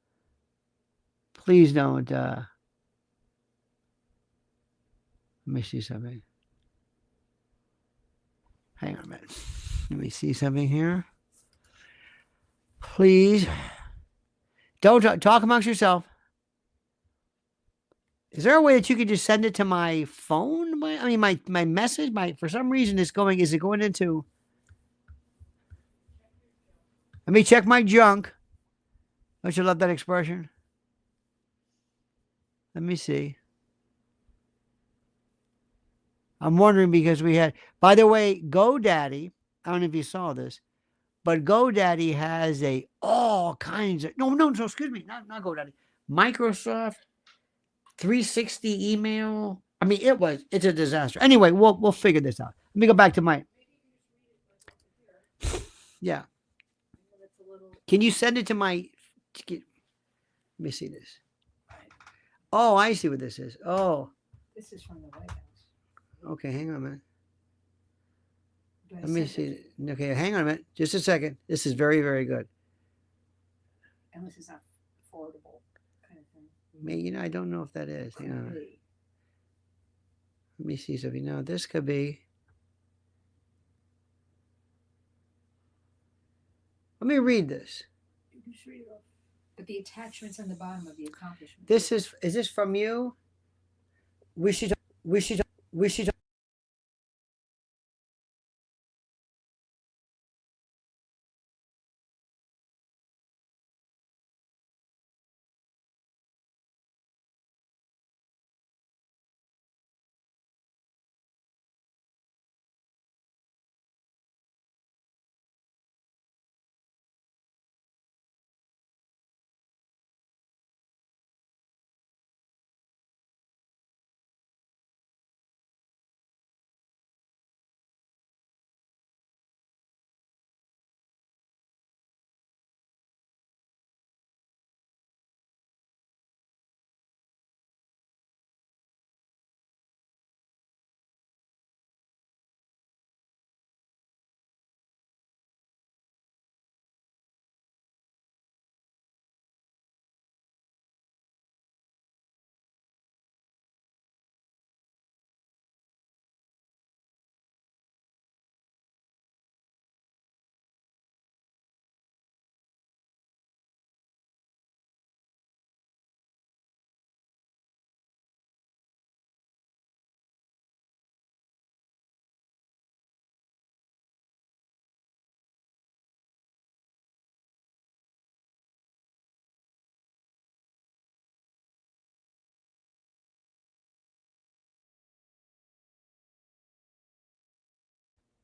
S1: Please don't. Let me see something. Hang on a minute. Let me see something here. Please. Don't talk amongst yourself. Is there a way that you could just send it to my phone? My message? For some reason is it going into... Let me check my junk. Don't you love that expression? Let me see. I'm wondering because we had... By the way, GoDaddy, I don't know if you saw this, but GoDaddy has all kinds of... No, excuse me. Not GoDaddy. Microsoft 360 email. I mean, it's a disaster. Anyway, we'll figure this out. Let me go back to my... Yeah. Can you send it to my... Let me see this. Oh, I see what this is. Oh.
S2: This is from the White House.
S1: Okay, hang on a minute. Let me see. Okay, hang on a minute. Just a second. This is very, very good.
S2: Unless it's not affordable kind of thing.
S1: Maybe, I don't know if that is. Hang on. Let me see something. No, this could be... Let me read this.
S2: You can just read it off. But the attachments on the bottom of the accomplishment.
S1: Is this from you? We should.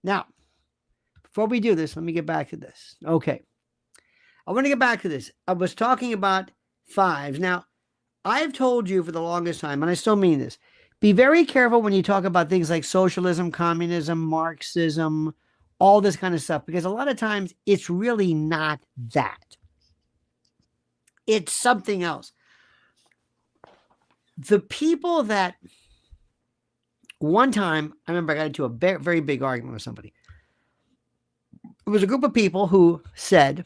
S1: Now, before we do this, let me get back to this. Okay. I want to get back to this. I was talking about fives. Now, I've told you for the longest time, and I still mean this, Be very careful when you talk about things like socialism, communism, Marxism, all this kind of stuff, because a lot of times it's really not that. It's something else. The people that one time, I remember I got into a very big argument with somebody. It was a group of people who said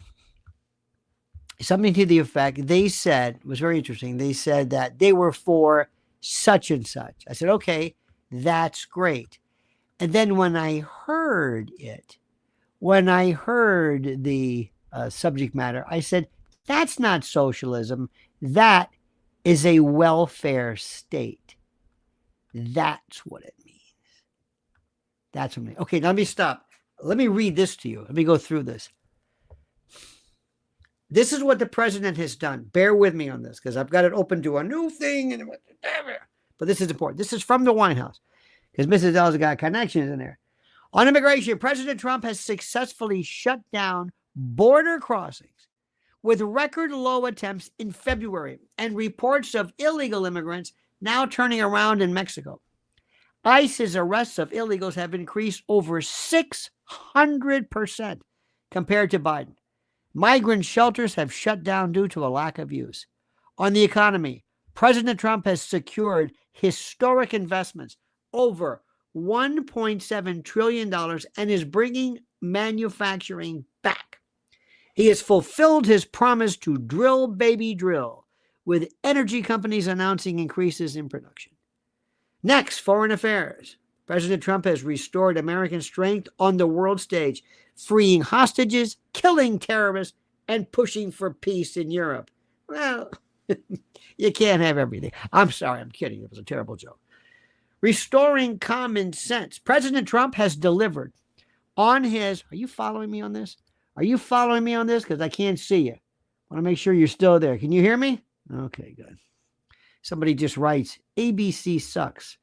S1: something to the effect, they said, it was very interesting, they said that they were for such and such. I said, okay, that's great. And then when I heard it, when I heard the subject matter, I said, that's not socialism. That is a welfare state. That's what it means. That's what it means. Okay, now let me stop. Let me read this to you. Let me go through this. This is what the president has done. Bear with me on this because I've got it open to a new thing. But this is important. This is from the White House because Mrs. L's got connections in there. On immigration, President Trump has successfully shut down border crossings with record low attempts in February and reports of illegal immigrants now turning around in Mexico. ICE's arrests of illegals have increased over 600% compared to Biden. Migrant shelters have shut down due to a lack of use. On the economy, President Trump has secured historic investments over $1.7 trillion and is bringing manufacturing back. He has fulfilled his promise to drill, baby, drill, with energy companies announcing increases in production. Next, foreign affairs. President Trump has restored American strength on the world stage, freeing hostages, killing terrorists, and pushing for peace in Europe. Well, you can't have everything. I'm sorry, I'm kidding. It was a terrible joke. Restoring common sense. President Trump has delivered on his... Are you following me on this? Are you following me on this? Because I can't see you. I want to make sure you're still there. Can you hear me? Okay, good. Somebody just writes, ABC sucks.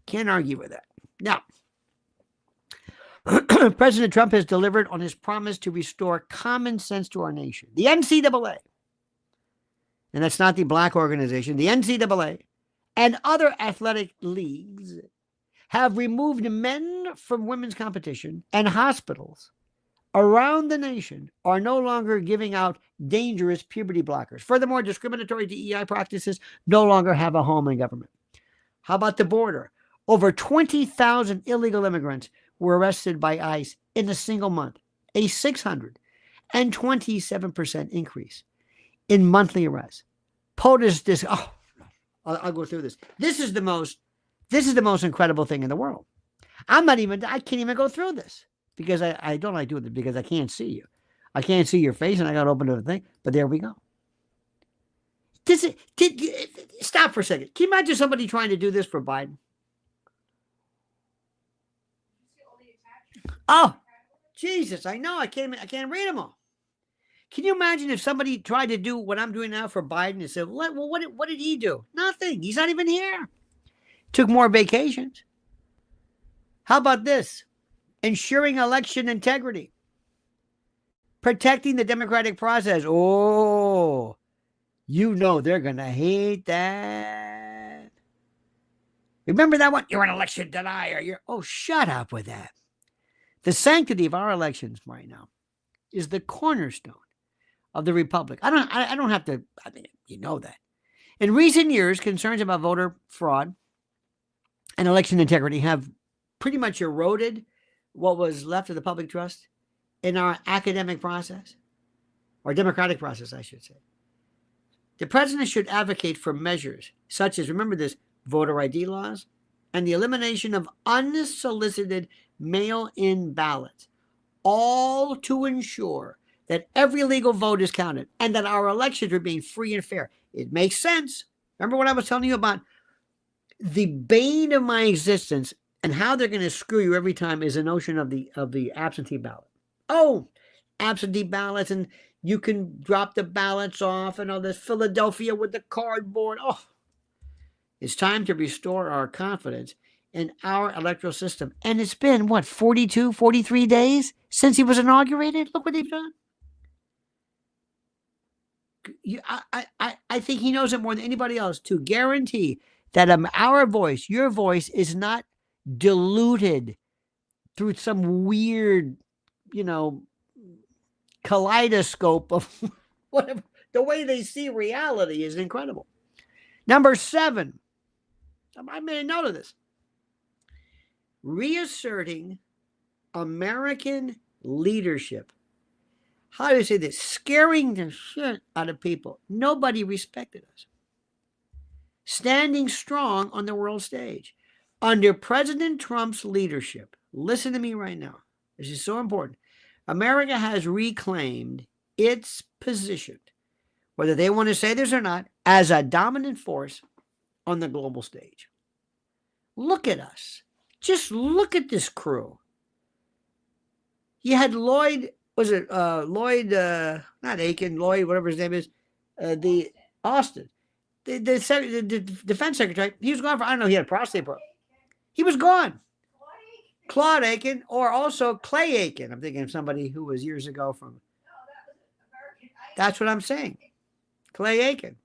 S1: Can't argue with that. Now, President Trump has delivered on his promise to restore common sense to our nation. The NCAA, and that's not the black organization, the NCAA and other athletic leagues have removed men from women's competition, and hospitals around the nation are no longer giving out dangerous puberty blockers. Furthermore, discriminatory DEI practices no longer have a home in government. How about the border? Over 20,000 illegal immigrants were arrested by ICE in a single month, a 627% increase in monthly arrests. POTUS, I'll go through this. This is the most incredible thing in the world. I can't even go through this because I don't like doing it because I can't see you. I can't see your face and I got to open the thing, but there we go. Stop for a second. Can you imagine somebody trying to do this for Biden? Oh, Jesus, I know. I can't read them all. Can you imagine if somebody tried to do what I'm doing now for Biden and said, well, what did he do? Nothing. He's not even here. Took more vacations. How about this? Ensuring election integrity. Protecting the democratic process. Oh, you know they're going to hate that. Remember that one? You're an election denier. Oh, shut up with that. The sanctity of our elections right now is the cornerstone of the republic. I don't have to, I mean, you know that. In recent years, concerns about voter fraud and election integrity have pretty much eroded what was left of the public trust in our academic process, or democratic process, I should say. The president should advocate for measures such as, remember this, voter ID laws and the elimination of unsolicited mail-in ballots, all to ensure that every legal vote is counted and that our elections are being free and fair. It makes sense. Remember what I was telling you about the bane of my existence and how they're going to screw you every time is the notion of the absentee ballot. Oh, absentee ballots, and you can drop the ballots off and all this Philadelphia with the cardboard. Oh, it's time to restore our confidence in our electoral system. And it's been, what, 42, 43 days since he was inaugurated? Look what they've done. I think he knows it more than anybody else to guarantee that our voice, your voice, is not diluted through some weird, kaleidoscope of whatever. The way they see reality is incredible. Number 7, I made a note of this. Reasserting American leadership. How do you say this? Scaring the shit out of people. Nobody respected us. Standing strong on the world stage. Under President Trump's leadership, listen to me right now. This is so important. America has reclaimed its position, whether they want to say this or not, as a dominant force on the global stage. Look at us. Just look at this crew. You had Lloyd, not Aiken, Lloyd, whatever his name is, the Austin, the defense secretary. He was gone for, I don't know, he had a prostate problem. He was gone. Claude Aiken, or also Clay Aiken. I'm thinking of somebody who was years ago from. That's what I'm saying. Clay Aiken.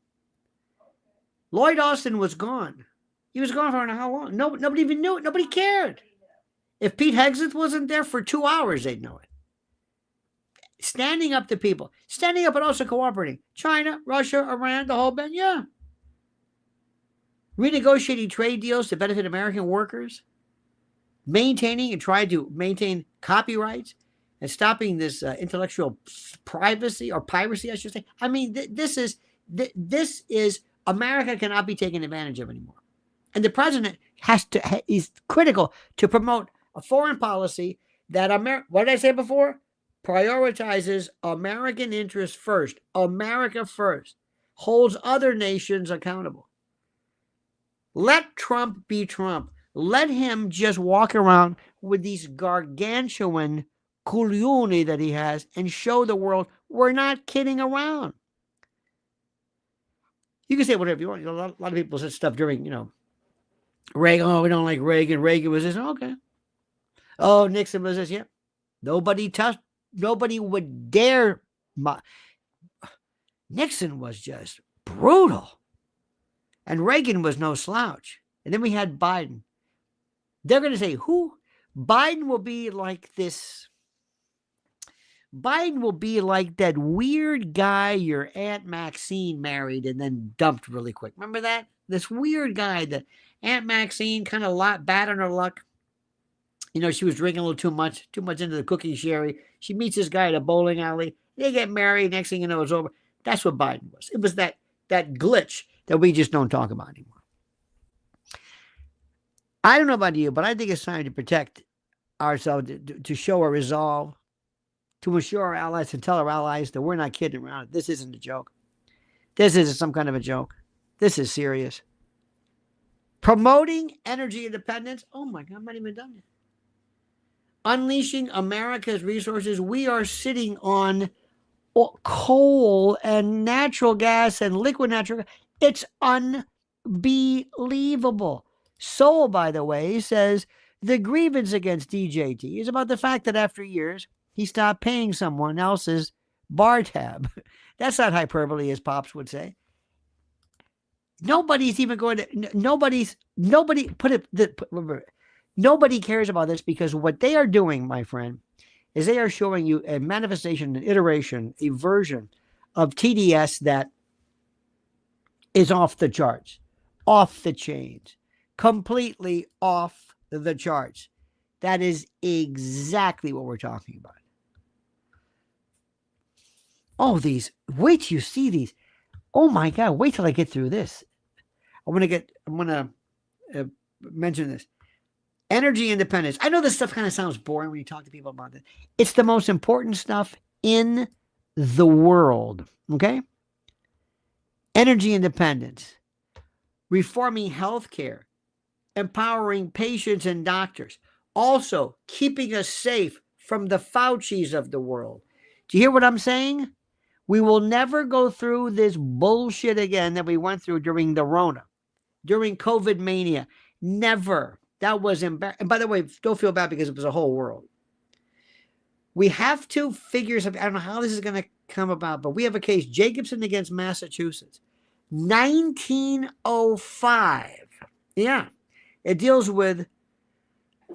S1: Lloyd Austin was gone. He was gone for I don't know how long. Nobody even knew it. Nobody cared. If Pete Hegseth wasn't there for 2 hours, they'd know it. Standing up to people. Standing up and also cooperating. China, Russia, Iran, the whole bit. Yeah. Renegotiating trade deals to benefit American workers. Maintaining and trying to maintain copyrights and stopping this intellectual privacy or piracy, I should say. I mean, this is America cannot be taken advantage of anymore. And the president is critical to promote a foreign policy that what did I say before? Prioritizes American interests first, America first, holds other nations accountable. Let Trump be Trump. Let him just walk around with these gargantuan culioni that he has and show the world we're not kidding around. You can say whatever you want. A lot of people said stuff during, Reagan. Oh, we don't like Reagan. Reagan was this. Okay. Oh, Nixon was this. Yeah. Nobody would dare. Nixon was just brutal. And Reagan was no slouch. And then we had Biden. They're going to say, who? Biden will be like this. Biden will be like that weird guy your Aunt Maxine married and then dumped really quick. Remember that? This weird guy that Aunt Maxine kind of bad on her luck. She was drinking a little too much into the cookie sherry. She meets this guy at a bowling alley. They get married. Next thing you know, it's over. That's what Biden was. It was that glitch that we just don't talk about anymore. I don't know about you, but I think it's time to protect ourselves, to show our resolve, to assure our allies and tell our allies that we're not kidding around. This isn't a joke. This isn't some kind of a joke. This is serious. Promoting energy independence. Oh my God, I'm not even done yet. Unleashing America's resources. We are sitting on coal and natural gas and liquid natural gas. It's unbelievable. Sol, by the way, says the grievance against DJT is about the fact that after years, he stopped paying someone else's bar tab. That's not hyperbole, as Pops would say. Nobody's even going to, nobody cares about this, because what they are doing, my friend, is they are showing you a manifestation, an iteration, a version of TDS that is off the charts, off the chains, completely off the charts. That is exactly what we're talking about. Oh, wait till you see these. Oh my God, wait till I get through this. I'm going to mention this. Energy independence. I know this stuff kind of sounds boring when you talk to people about it. It's the most important stuff in the world. Okay? Energy independence. Reforming healthcare. Empowering patients and doctors. Also, keeping us safe from the Faucis of the world. Do you hear what I'm saying? We will never go through this bullshit again that we went through during the Rona, during COVID mania. Never. That was embarrassing. And by the way, don't feel bad, because it was a whole world. We have to figure something. I don't know how this is going to come about, but we have a case, Jacobson against Massachusetts. 1905. Yeah. It deals with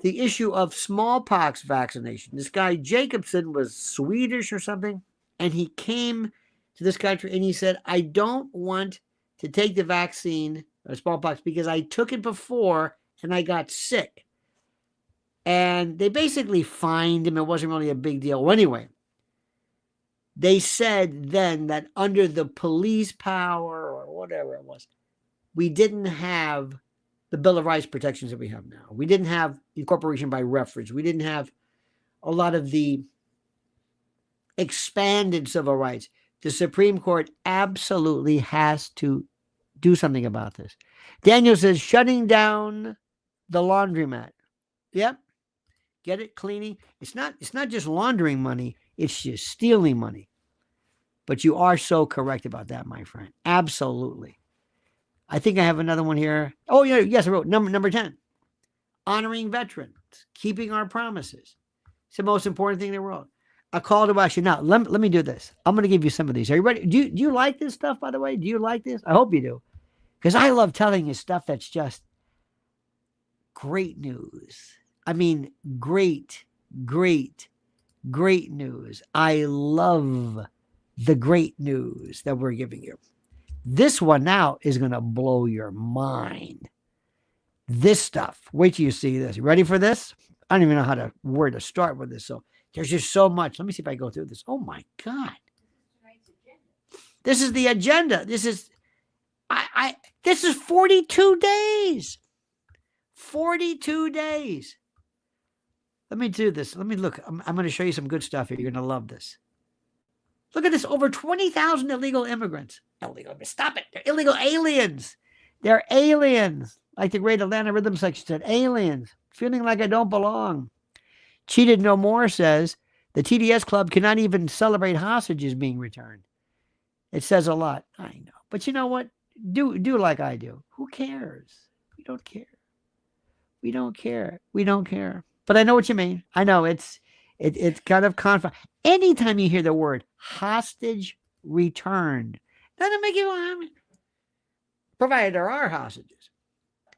S1: the issue of smallpox vaccination. This guy Jacobson was Swedish or something, and he came to this country and he said, I don't want to take the vaccine of smallpox because I took it before and I got sick. And they basically fined him. It wasn't really a big deal. Well, anyway, they said then that under the police power or whatever it was, we didn't have the Bill of Rights protections that we have now. We didn't have incorporation by reference. We didn't have a lot of the expanded civil rights. The Supreme Court absolutely has to do something about this. Daniel says, shutting down the laundromat. Yep. Get it? Cleaning. It's not just laundering money. It's just stealing money. But you are so correct about that, my friend. Absolutely. I think I have another one here. Oh, yeah. Yes, I wrote number 10. Honoring veterans. Keeping our promises. It's the most important thing in the world. A call to action. Now, let me do this. I'm going to give you some of these. Are you ready? Do you like this stuff, by the way? Do you like this? I hope you do. Because I love telling you stuff that's just great news. I mean, great news. I love the great news that we're giving you. This one now is going to blow your mind. This stuff. Wait till you see this. You ready for this? I don't even know where to start with this. So there's just so much. Let me see if I go through this. Oh my God. This is the agenda. This is 42 days. 42 days. Let me do this. Let me look. I'm going to show you some good stuff here. You're going to love this. Look at this. Over 20,000 illegal immigrants. Illegal. Stop it. They're illegal aliens. They're aliens. Like the great Atlanta Rhythm section said, aliens. Feeling like I don't belong. Cheated No More says the TDS Club cannot even celebrate hostages being returned. It says a lot. I know. But you know what? Do like I do. Who cares? We don't care. We don't care. We don't care. But I know what you mean. I know it's kind of conflict. Anytime you hear the word hostage returned, doesn't make you happy. Provided there are hostages.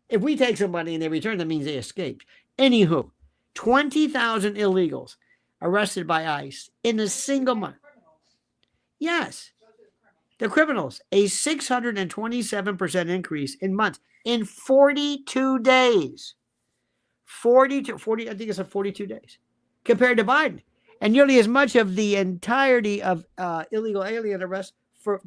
S1: If we take somebody and they return, that means they escaped. Anywho, 20,000 illegals arrested by ICE in a single month. Yes. The criminals, a 627% increase in months in 42 days. 40, I think it's 42 days compared to Biden, and nearly as much of the entirety of illegal alien arrests for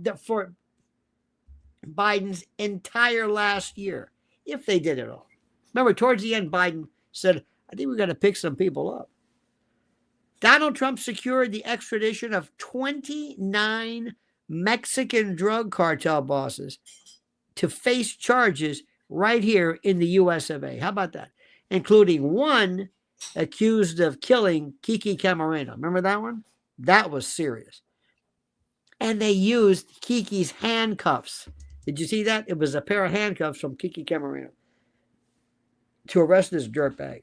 S1: Biden's entire last year, if they did it all. Remember, towards the end, Biden said, I think we're going to pick some people up. Donald Trump secured the extradition of 29 Mexican drug cartel bosses to face charges right here in the US of A. How about that? Including one accused of killing Kiki Camarena. Remember that one? That was serious. And they used Kiki's handcuffs. Did you see that? It was a pair of handcuffs from Kiki Camarena to arrest this dirtbag.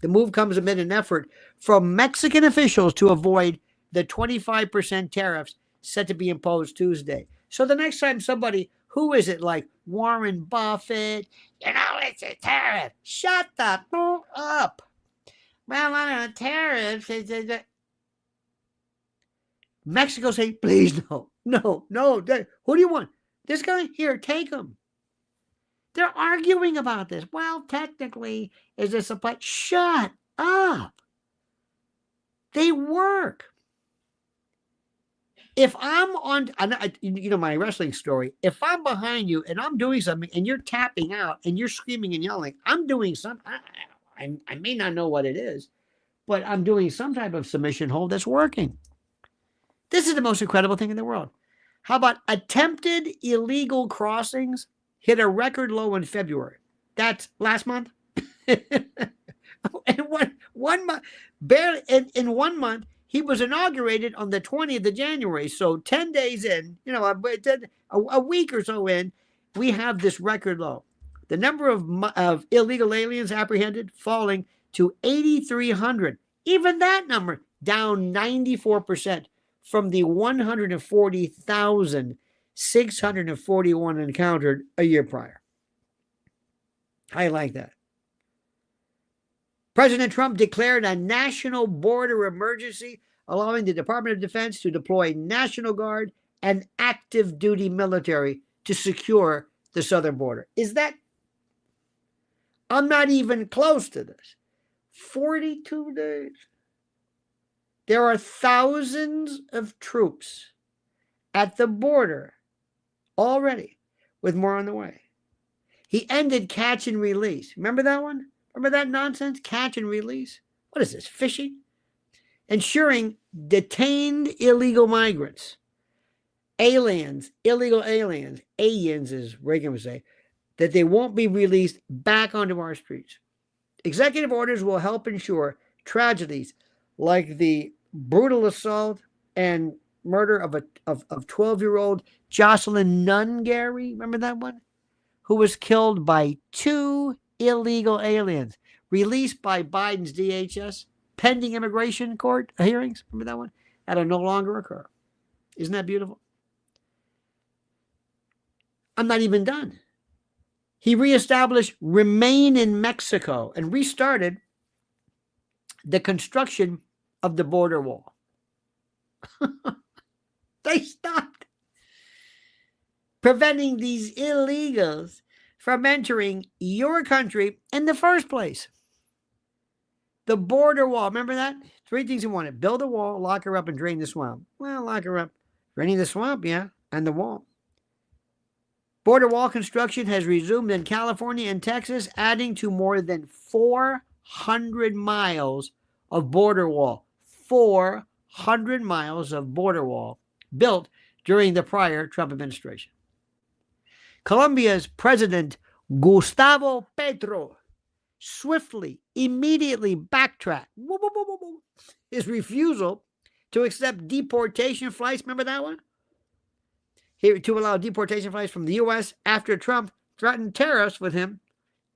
S1: The move comes amid an effort from Mexican officials to avoid the 25% tariffs set to be imposed Tuesday. So the next time somebody, who is it, like Warren Buffett, it's a tariff. Shut the fuck up. Well, on a tariff. Mexico say, please, no. Who do you want? This guy? Here, take him. They're arguing about this. Well, technically, is this a supply? Shut up. They work. If I'm on, my wrestling story, if I'm behind you and I'm doing something and you're tapping out and you're screaming and yelling, I'm doing something. I may not know what it is, but I'm doing some type of submission hold that's working. This is the most incredible thing in the world. How about attempted illegal crossings hit a record low in February? That's last month. And one month, barely in 1 month, he was inaugurated on the 20th of January. So 10 days in, a week or so in, we have this record low. The number of illegal aliens apprehended falling to 8,300. Even that number down 94% from the 140,641 encountered a year prior. How you like that? President Trump declared a national border emergency, allowing the Department of Defense to deploy National Guard and active duty military to secure the southern border. Is that? I'm not even close to this. 42 days. There are thousands of troops at the border already, with more on the way. He ended catch and release. Remember that one? Remember that nonsense? Catch and release? What is this, fishing? Ensuring detained illegal migrants, aliens, illegal aliens, as Reagan would say, that they won't be released back onto our streets. Executive orders will help ensure tragedies like the brutal assault and murder of 12-year-old Jocelyn Nungary, remember that one? Who was killed by 2 illegal aliens, released by Biden's DHS, pending immigration court hearings, remember that one? That'll no longer occur. Isn't that beautiful? I'm not even done. He reestablished Remain in Mexico and restarted the construction of the border wall. They stopped preventing these illegals from entering your country in the first place. The border wall, remember that? 3 things he wanted: build a wall, lock her up, and drain the swamp. Well, lock her up, draining the swamp, yeah, and the wall. Border wall construction has resumed in California and Texas, adding to more than 400 miles of border wall. 400 miles of border wall built during the prior Trump administration. Colombia's President Gustavo Petro swiftly, immediately backtracked his refusal to accept deportation flights. Remember that one? To allow deportation flights from the U.S. after Trump threatened tariffs with him,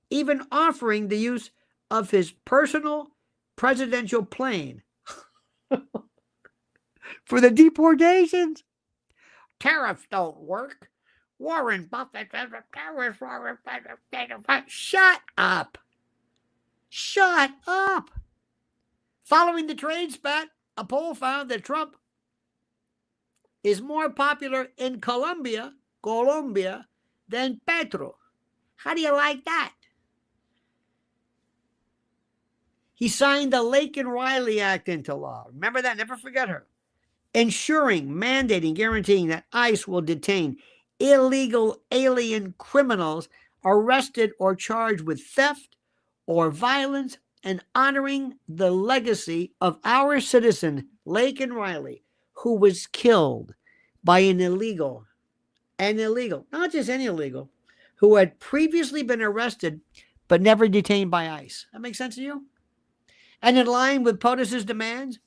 S1: even offering the use of his personal presidential plane for the deportations. Tariffs don't work. Warren Buffett says tariffs. Shut up. Shut up. Following the trade spat, a poll found that Trump is more popular in Colombia, than Petro. How do you like that? He signed the Lake and Riley Act into law. Remember that? Never forget her. Ensuring, mandating, guaranteeing that ICE will detain illegal alien criminals arrested or charged with theft or violence, and honoring the legacy of our citizen, Lake and Riley, who was killed by an illegal, not just any illegal, who had previously been arrested but never detained by ICE. That makes sense to you? And in line with POTUS's demands,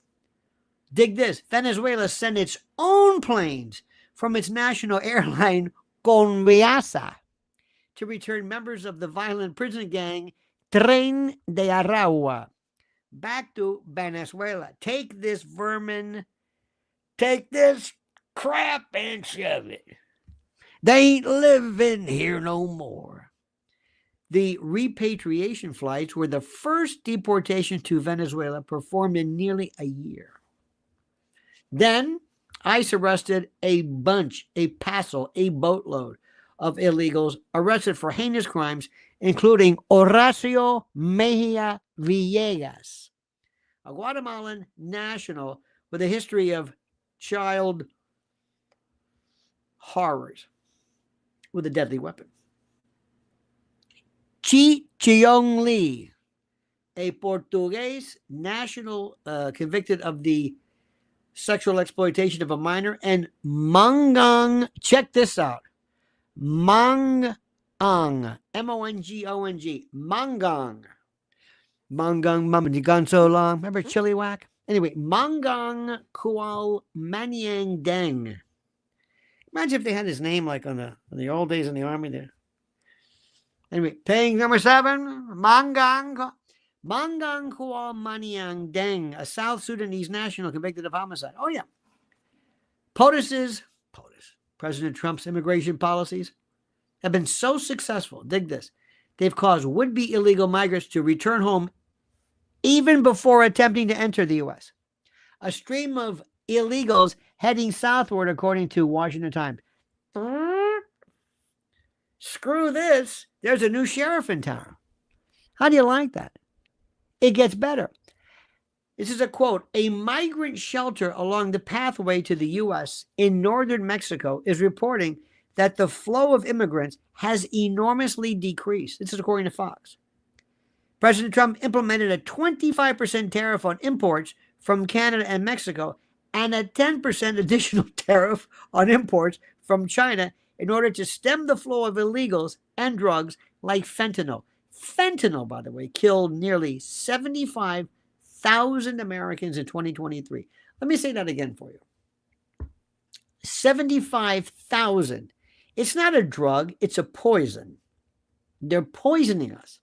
S1: dig this, Venezuela sent its own planes from its national airline, Conviasa, to return members of the violent prison gang Tren de Aragua back to Venezuela. Take this vermin, take this crap and shove it. They ain't living here no more. The repatriation flights were the first deportation to Venezuela performed in nearly a year. Then ICE arrested a boatload of illegals arrested for heinous crimes, including Horacio Mejia Villegas, a Guatemalan national with a history of child horrors with a deadly weapon. Chi Chiong Lee, a Portuguese national convicted of the sexual exploitation of a minor, and Mangong, check this out, Mangong, M-O-N-G-O-N-G, Mangong, Mum, you gone so long, remember Chili Whack? Anyway, Mangong Kual Maniang Deng. Imagine if they had his name like on the old days in the army there. Anyway, paying number 7, Mangong Kual Maniang Deng, a South Sudanese national convicted of homicide. Oh, yeah. POTUS, President Trump's immigration policies have been so successful, dig this, they've caused would-be illegal migrants to return home even before attempting to enter the U.S. A stream of illegals heading southward, according to Washington Times. Screw this. There's a new sheriff in town. How do you like that? It gets better. This is a quote. A migrant shelter along the pathway to the U.S. in northern Mexico is reporting that the flow of immigrants has enormously decreased. This is according to Fox. President Trump implemented a 25% tariff on imports from Canada and Mexico and a 10% additional tariff on imports from China in order to stem the flow of illegals and drugs like fentanyl. Fentanyl, by the way, killed nearly 75,000 Americans in 2023. Let me say that again for you. 75,000. It's not a drug, it's a poison. They're poisoning us.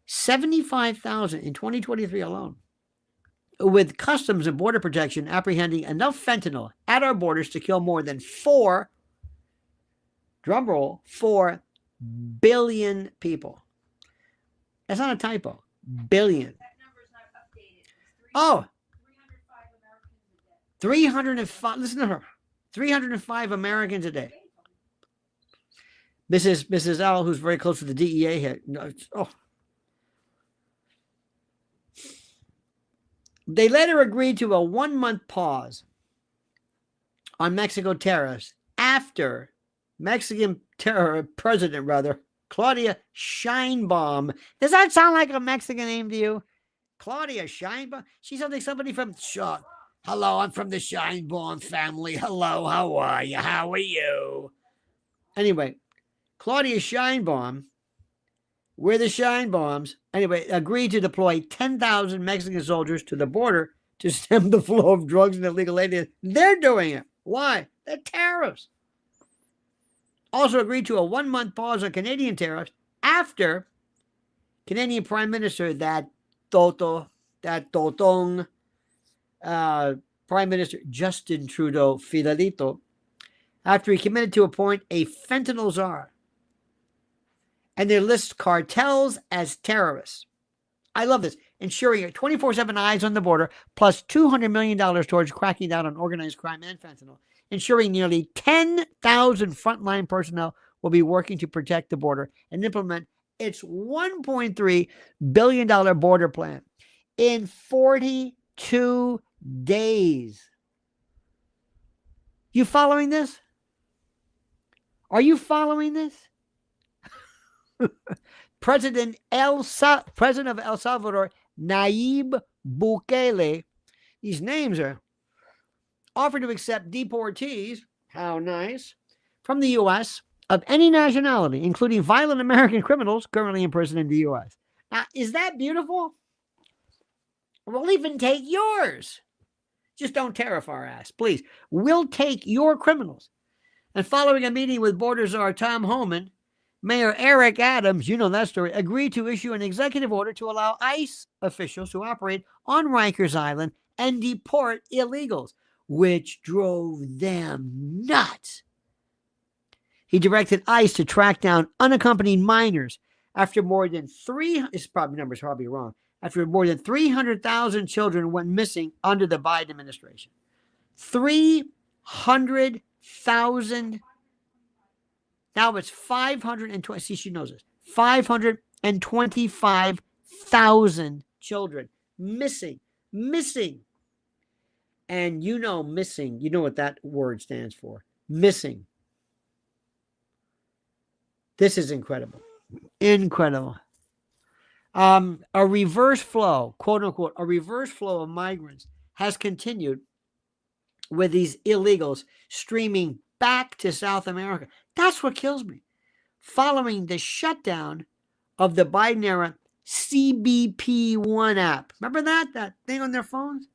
S1: 75,000 in 2023 alone. With Customs and Border Protection apprehending enough fentanyl at our borders to kill more than 4 billion people. That's not a typo. Billion.
S2: That number is not updated. It's
S1: Oh.
S2: 305 Americans a day.
S1: 305. Listen to her. 305 Americans a day. Mrs. L, who's very close to the DEA here. They later agreed to a 1-month pause on Mexico tariffs after Mexican president, Claudia Sheinbaum. Does that sound like a Mexican name to you? Claudia Sheinbaum? She sounds like somebody from... Hello, I'm from the Sheinbaum family. Hello, how are you? How are you? Anyway, Claudia Sheinbaum, we're the Sheinbaums, anyway, agreed to deploy 10,000 Mexican soldiers to the border to stem the flow of drugs and illegal aliens. They're doing it. Why? They're tariffs. Also agreed to a 1-month pause on Canadian tariffs after Canadian Prime Minister, Prime Minister Justin Trudeau Fidelito, after he committed to appoint a fentanyl czar. And they list cartels as terrorists. I love this. Ensuring 24/7 eyes on the border, plus $200 million towards cracking down on organized crime and fentanyl. Ensuring nearly 10,000 frontline personnel will be working to protect the border and implement its $1.3 billion border plan in 42 days. You following this? Are you following this? President of El Salvador, Nayib Bukele, these names are offered to accept deportees, how nice, from the U.S. of any nationality, including violent American criminals currently imprisoned in the U.S. Now, is that beautiful? We'll even take yours. Just don't tariff our ass, please. We'll take your criminals. And following a meeting with border czar Tom Homan, Mayor Eric Adams, you know that story, agreed to issue an executive order to allow ICE officials to operate on Rikers Island and deport illegals, which drove them nuts. He directed ICE to track down unaccompanied minors after more than after more than 300,000 children went missing under the Biden administration. 300,000. Now it's 520. See, she knows this. 525,000 children missing. And you know missing. You know what that word stands for. Missing. This is incredible. Incredible. A reverse flow, quote unquote, a reverse flow of migrants has continued with these illegals streaming back to South America. That's what kills me. Following the shutdown of the Biden era CBP One app. Remember that thing on their phones?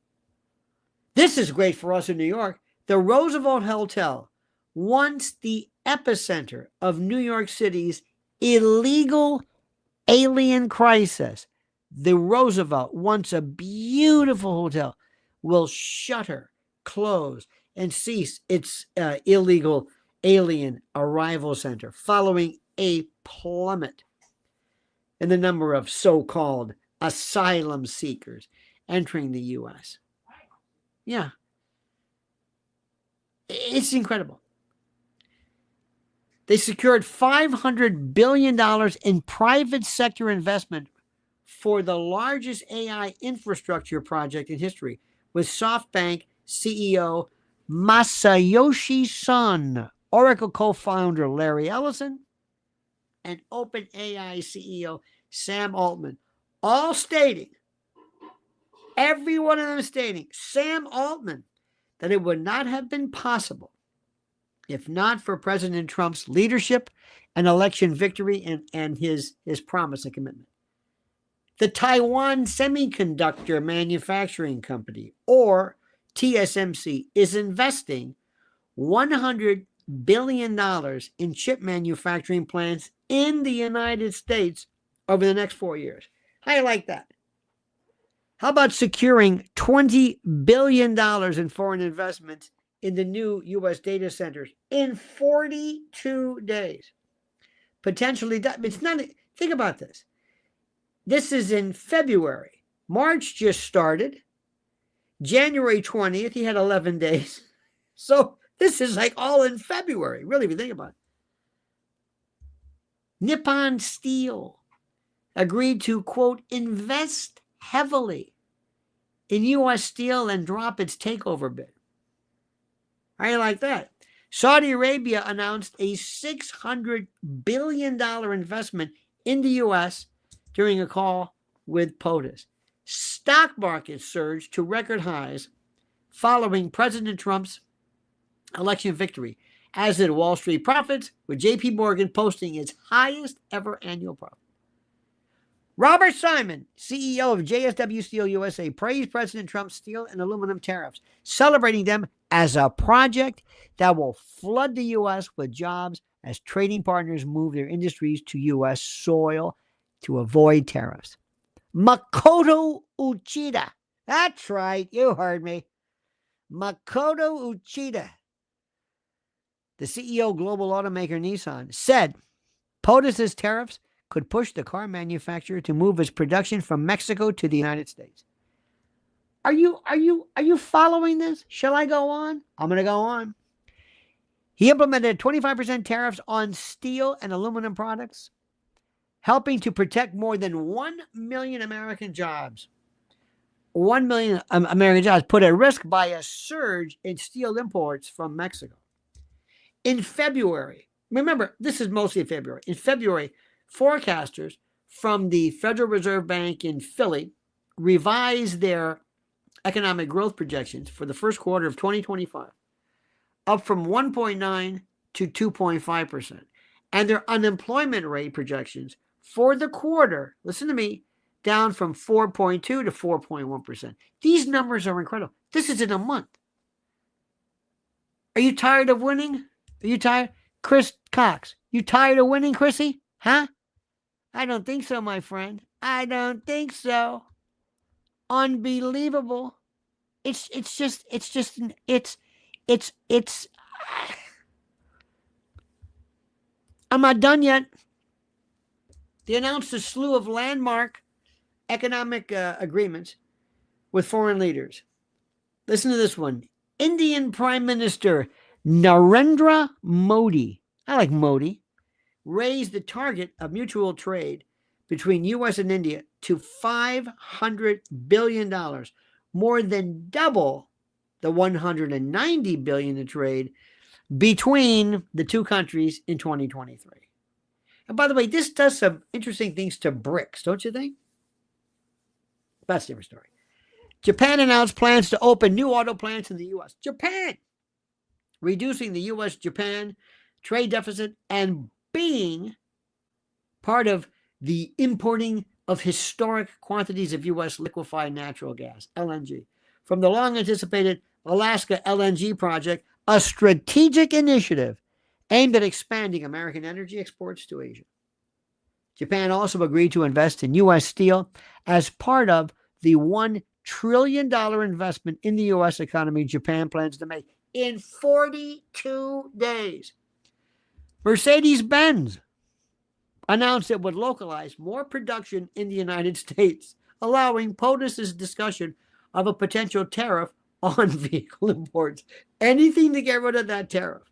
S1: This is great for us in New York. The Roosevelt Hotel, once the epicenter of New York City's illegal alien crisis. The Roosevelt, once a beautiful hotel, will shutter, close, and cease its illegal alien arrival center following a plummet in the number of so-called asylum seekers entering the U.S. Yeah. It's incredible. They secured $500 billion in private sector investment for the largest AI infrastructure project in history, with SoftBank CEO Masayoshi Son, Oracle co-founder Larry Ellison, and OpenAI CEO Sam Altman, all stating, every one of them stating, Sam Altman, that it would not have been possible if not for President Trump's leadership and election victory and his promise and commitment. The Taiwan Semiconductor Manufacturing Company, or TSMC, is investing $100 billion in chip manufacturing plants in the United States over the next 4 years. How do you like that? How about securing $20 billion in foreign investments in the new U.S. data centers in 42 days? Potentially, it's not, think about this. This is in February. March just started. January 20th, he had 11 days. So this is like all in February, really, if you think about it. Nippon Steel agreed to, quote, invest heavily in U.S. Steel and drop its takeover bid. How do you like that? Saudi Arabia announced a $600 billion investment in the U.S. during a call with POTUS. Stock markets surged to record highs following President Trump's election victory, as did Wall Street profits, with JP Morgan posting its highest ever annual profit. Robert Simon, CEO of JSW Steel USA, praised President Trump's steel and aluminum tariffs, celebrating them as a project that will flood the U.S. with jobs as trading partners move their industries to U.S. soil to avoid tariffs. Makoto Uchida, that's right, you heard me. Makoto Uchida, the CEO of global automaker Nissan, said POTUS's tariffs could push the car manufacturer to move its production from Mexico to the United States. Are you following this? Shall I go on? I'm going to go on. He implemented 25% tariffs on steel and aluminum products, helping to protect more than 1 million American jobs. 1 million American jobs put at risk by a surge in steel imports from Mexico. In February, remember, this is mostly February. In February, forecasters from the Federal Reserve Bank in Philly revised their economic growth projections for the first quarter of 2025 up from 1.9 to 2.5%. And their unemployment rate projections for the quarter, listen to me, down from 4.2 to 4.1%. These numbers are incredible. This is in a month. Are you tired of winning? Are you tired? Chris Cox, you tired of winning, Chrissy? Huh? I don't think so, my friend. I don't think so. Unbelievable. I'm not done yet. They announced a slew of landmark economic agreements with foreign leaders. Listen to this one. Indian Prime Minister Narendra Modi, I like Modi, raised the target of mutual trade between U.S. and India to $500 billion, more than double the $190 billion in trade between the two countries in 2023. And by the way, this does some interesting things to BRICS, don't you think? That's a different story. Japan announced plans to open new auto plants in the U.S. Japan, reducing the U.S.-Japan trade deficit and being part of the importing of historic quantities of U.S. liquefied natural gas, LNG, from the long-anticipated Alaska LNG project, a strategic initiative aimed at expanding American energy exports to Asia. Japan also agreed to invest in U.S. steel as part of the $1 trillion investment in the U.S. economy Japan plans to make in 42 days. Mercedes-Benz announced it would localize more production in the United States, allowing POTUS's discussion of a potential tariff on vehicle imports. Anything to get rid of that tariff.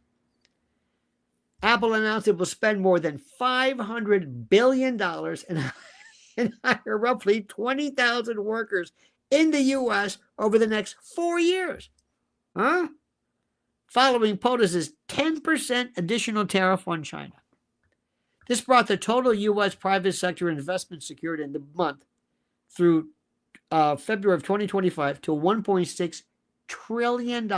S1: Apple announced it will spend more than $500 billion and hire roughly 20,000 workers in the U.S. over the next 4 years. Huh? Following POTUS's 10% additional tariff on China. This brought the total U.S. private sector investment secured in the month through February of 2025 to $1.6 trillion,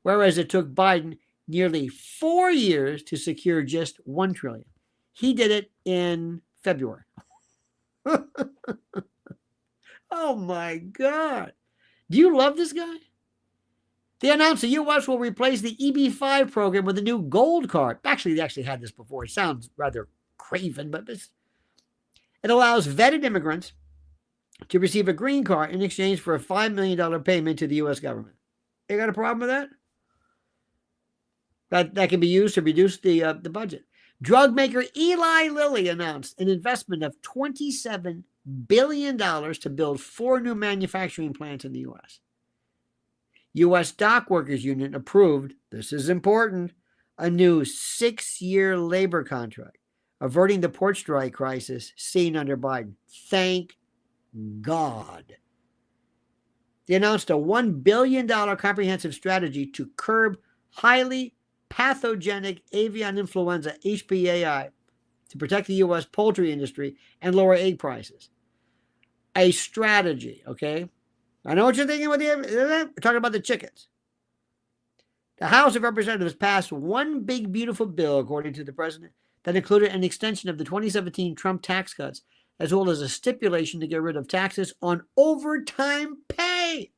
S1: whereas it took Biden nearly 4 years to secure just $1 trillion. He did it in February. Oh my God. Do you love this guy? They announced the U.S. will replace the EB-5 program with a new gold card. Actually, they actually had this before. It sounds rather craven, but it allows vetted immigrants to receive a green card in exchange for a $5 million payment to the U.S. government. You got a problem with that? That can be used to reduce the budget. Drug maker Eli Lilly announced an investment of $27 billion to build 4 new manufacturing plants in the U.S. U.S. Dock Workers Union approved, this is important, a new 6-year labor contract, averting the port strike crisis seen under Biden. Thank God. They announced a $1 billion comprehensive strategy to curb highly pathogenic avian influenza, HPAI, to protect the U.S. poultry industry and lower egg prices. A strategy, okay? I know what you're thinking. We're talking about the chickens. The House of Representatives passed one big, beautiful bill, according to the president, that included an extension of the 2017 Trump tax cuts, as well as a stipulation to get rid of taxes on overtime pay.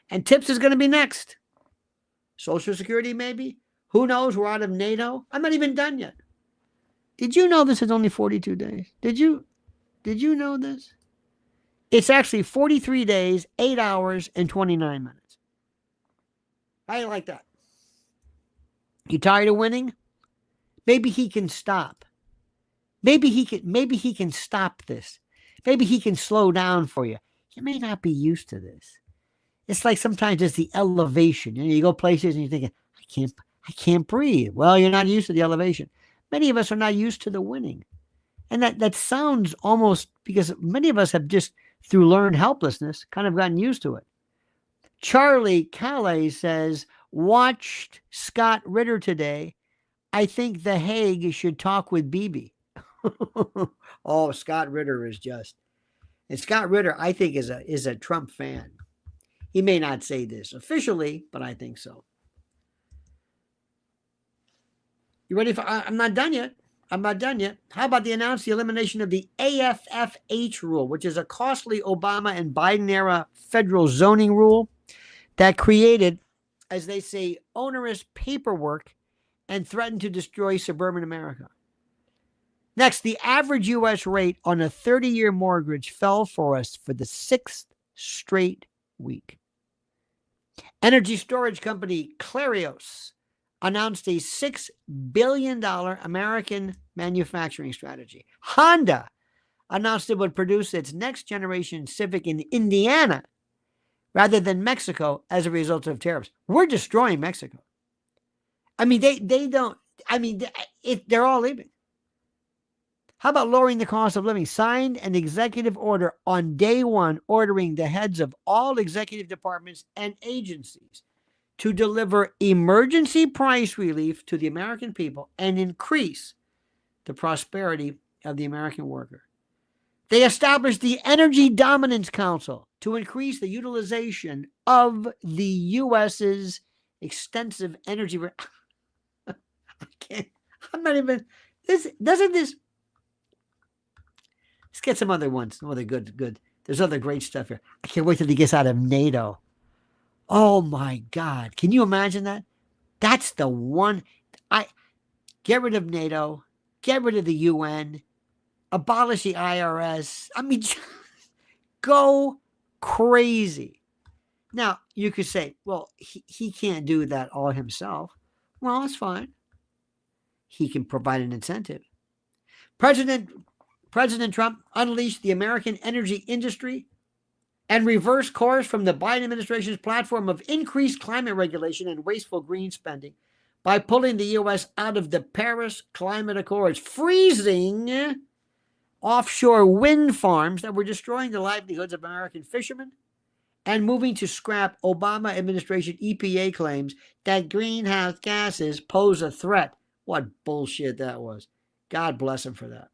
S1: And tips is going to be next. Social Security, maybe. Who knows? We're out of NATO. I'm not even done yet. Did you know this is only 42 days? Did you know this? It's actually 43 days, 8 hours, and 29 minutes. How do you like that? You tired of winning? Maybe he can stop. Maybe he can stop this. Maybe he can slow down for you. You may not be used to this. It's like sometimes it's the elevation. You go places and you're thinking, I can't breathe. Well, you're not used to the elevation. Many of us are not used to the winning. And that sounds almost, because many of us have just, through learned helplessness, kind of gotten used to it. Charlie Calais says, watched Scott Ritter today. I think The Hague should talk with Bibi. Oh, Scott Ritter is just. And Scott Ritter, I think, is a Trump fan. He may not say this officially, but I think so. You ready for? I'm not done yet. How about they announced the elimination of the AFFH rule, which is a costly Obama and Biden era federal zoning rule that created, as they say, onerous paperwork and threatened to destroy suburban America. Next, the average U.S. rate on a 30-year mortgage fell for us for the 6th straight week. Energy storage company Clarios announced a $6 billion American manufacturing strategy. Honda announced it would produce its next generation Civic in Indiana rather than Mexico as a result of tariffs. We're destroying Mexico. I mean, they're all leaving. How about lowering the cost of living? Signed an executive order on day one, ordering the heads of all executive departments and agencies to deliver emergency price relief to the American people and increase the prosperity of the American worker. They established the Energy Dominance Council to increase the utilization of the U.S.'s extensive energy. Let's get some other ones. Some other good. There's other great stuff here. I can't wait till he gets out of NATO. Oh my God. Can you imagine that? That's the one. Get rid of NATO. Get rid of the UN. Abolish the IRS. I mean, go crazy. Now, you could say, well, he can't do that all himself. Well, that's fine. He can provide an incentive. President Trump unleashed the American energy industry and reversed course from the Biden administration's platform of increased climate regulation and wasteful green spending by pulling the U.S. out of the Paris Climate Accords, freezing offshore wind farms that were destroying the livelihoods of American fishermen, and moving to scrap Obama administration EPA claims that greenhouse gases pose a threat. What bullshit that was. God bless him for that.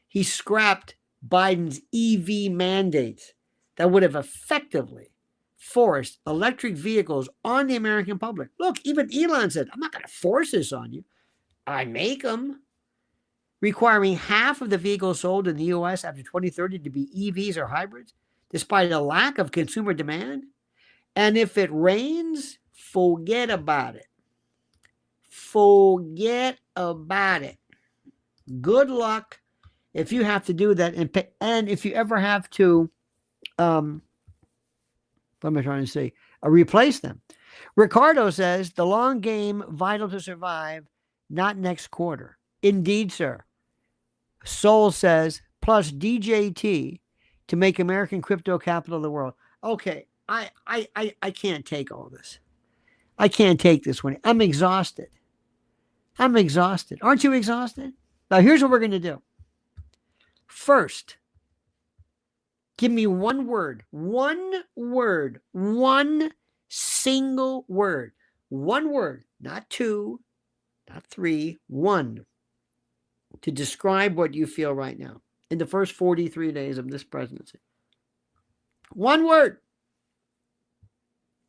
S1: He scrapped Biden's EV mandates that would have effectively forced electric vehicles on the American public. Look, even Elon said, I'm not going to force this on you. I make them. Requiring half of the vehicles sold in the U.S. after 2030 to be EVs or hybrids, despite a lack of consumer demand. And if it rains, forget about it. Forget about it. Good luck if you have to do that. And if you ever have to, what am I trying to say? Replace them. Ricardo says, the long game, vital to survive, not next quarter. Indeed, sir. Soul says, plus DJT to make American crypto capital of the world. Okay, I can't take all this. I can't take this one. I'm exhausted. I'm exhausted. Aren't you exhausted? Now, here's what we're going to do. First, give me one word, one single word, not two, not three, one, to describe what you feel right now in the first 43 days of this presidency. One word.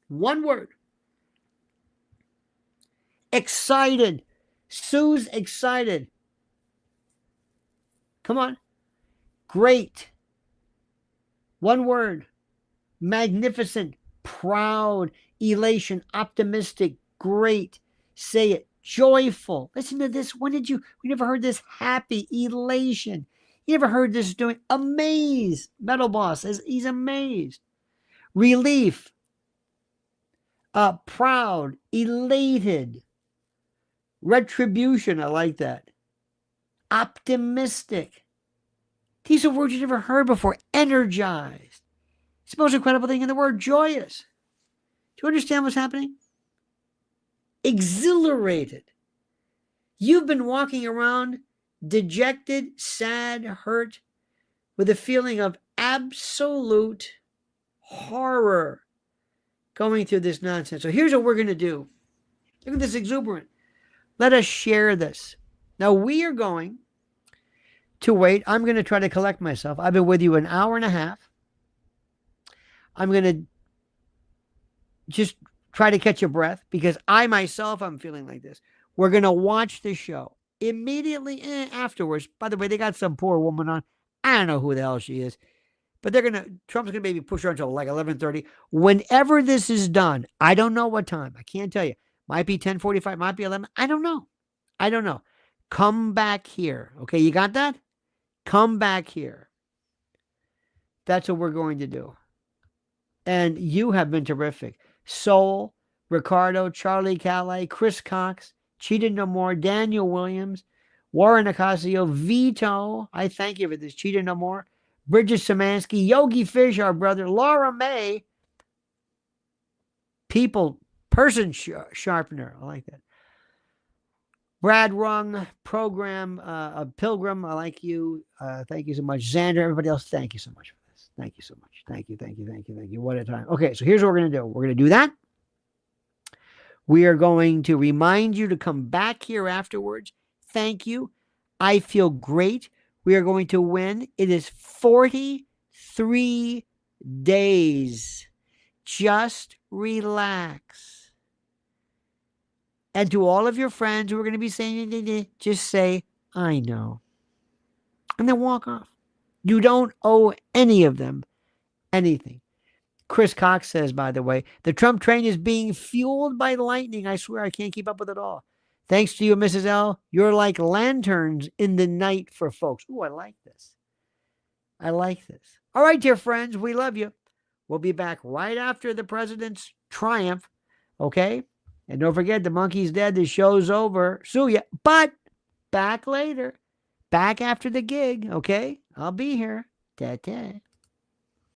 S1: One word. Excited. Sue's excited. Come on. Great. One word. Magnificent. Proud. Elation. Optimistic. Great. Say it. Joyful. Listen to this. We never heard this. Happy. Elation. You never heard this doing. Amazed. Metal Boss says he's amazed. Relief. Proud. Elated. Retribution. I like that. Optimistic. These are words you never heard before. Energized. It's the most incredible thing in the word. Joyous. Do you understand what's happening? Exhilarated. You've been walking around dejected, sad, hurt, with a feeling of absolute horror going through this nonsense. So here's what we're going to do. Look at this exuberant. Let us share this. Now we are going to wait. I'm going to try to collect myself. I've been with you an hour and a half. I'm going to just try to catch your breath because I myself, I'm feeling like this. We're going to watch the show. Immediately afterwards, by the way, they got some poor woman on. I don't know who the hell she is. But Trump's going to maybe push her until like 11:30. Whenever this is done, I don't know what time. I can't tell you. Might be 10:45, might be 11. I don't know. Come back here. Okay, you got that? Come back here. That's what we're going to do. And you have been terrific. Soul, Ricardo, Charlie Calais, Chris Cox, Cheated No More, Daniel Williams, Warren Ocasio, Vito. I thank you for this. Cheated No More. Bridget Samansky, Yogi Fish, our brother, Laura May, person sharpener. I like that. Brad Rung, program, Pilgrim. I like you. Thank you so much. Xander, everybody else, thank you so much for this. Thank you so much. Thank you. What a time. Okay, so here's what we're going to do. We're going to do that. We are going to remind you to come back here afterwards. Thank you. I feel great. We are going to win. It is 43 days. Just relax. And to all of your friends who are going to be saying, just say, I know. And then walk off. You don't owe any of them anything. Chris Cox says, by the way, the Trump train is being fueled by lightning. I swear I can't keep up with it all. Thanks to you, Mrs. L. You're like lanterns in the night for folks. Ooh, I like this. All right, dear friends, we love you. We'll be back right after the president's triumph. Okay? And don't forget, the monkey's dead. The show's over. Sue ya. But back later. back after the gig. Okay, I'll be here. Ta-ta.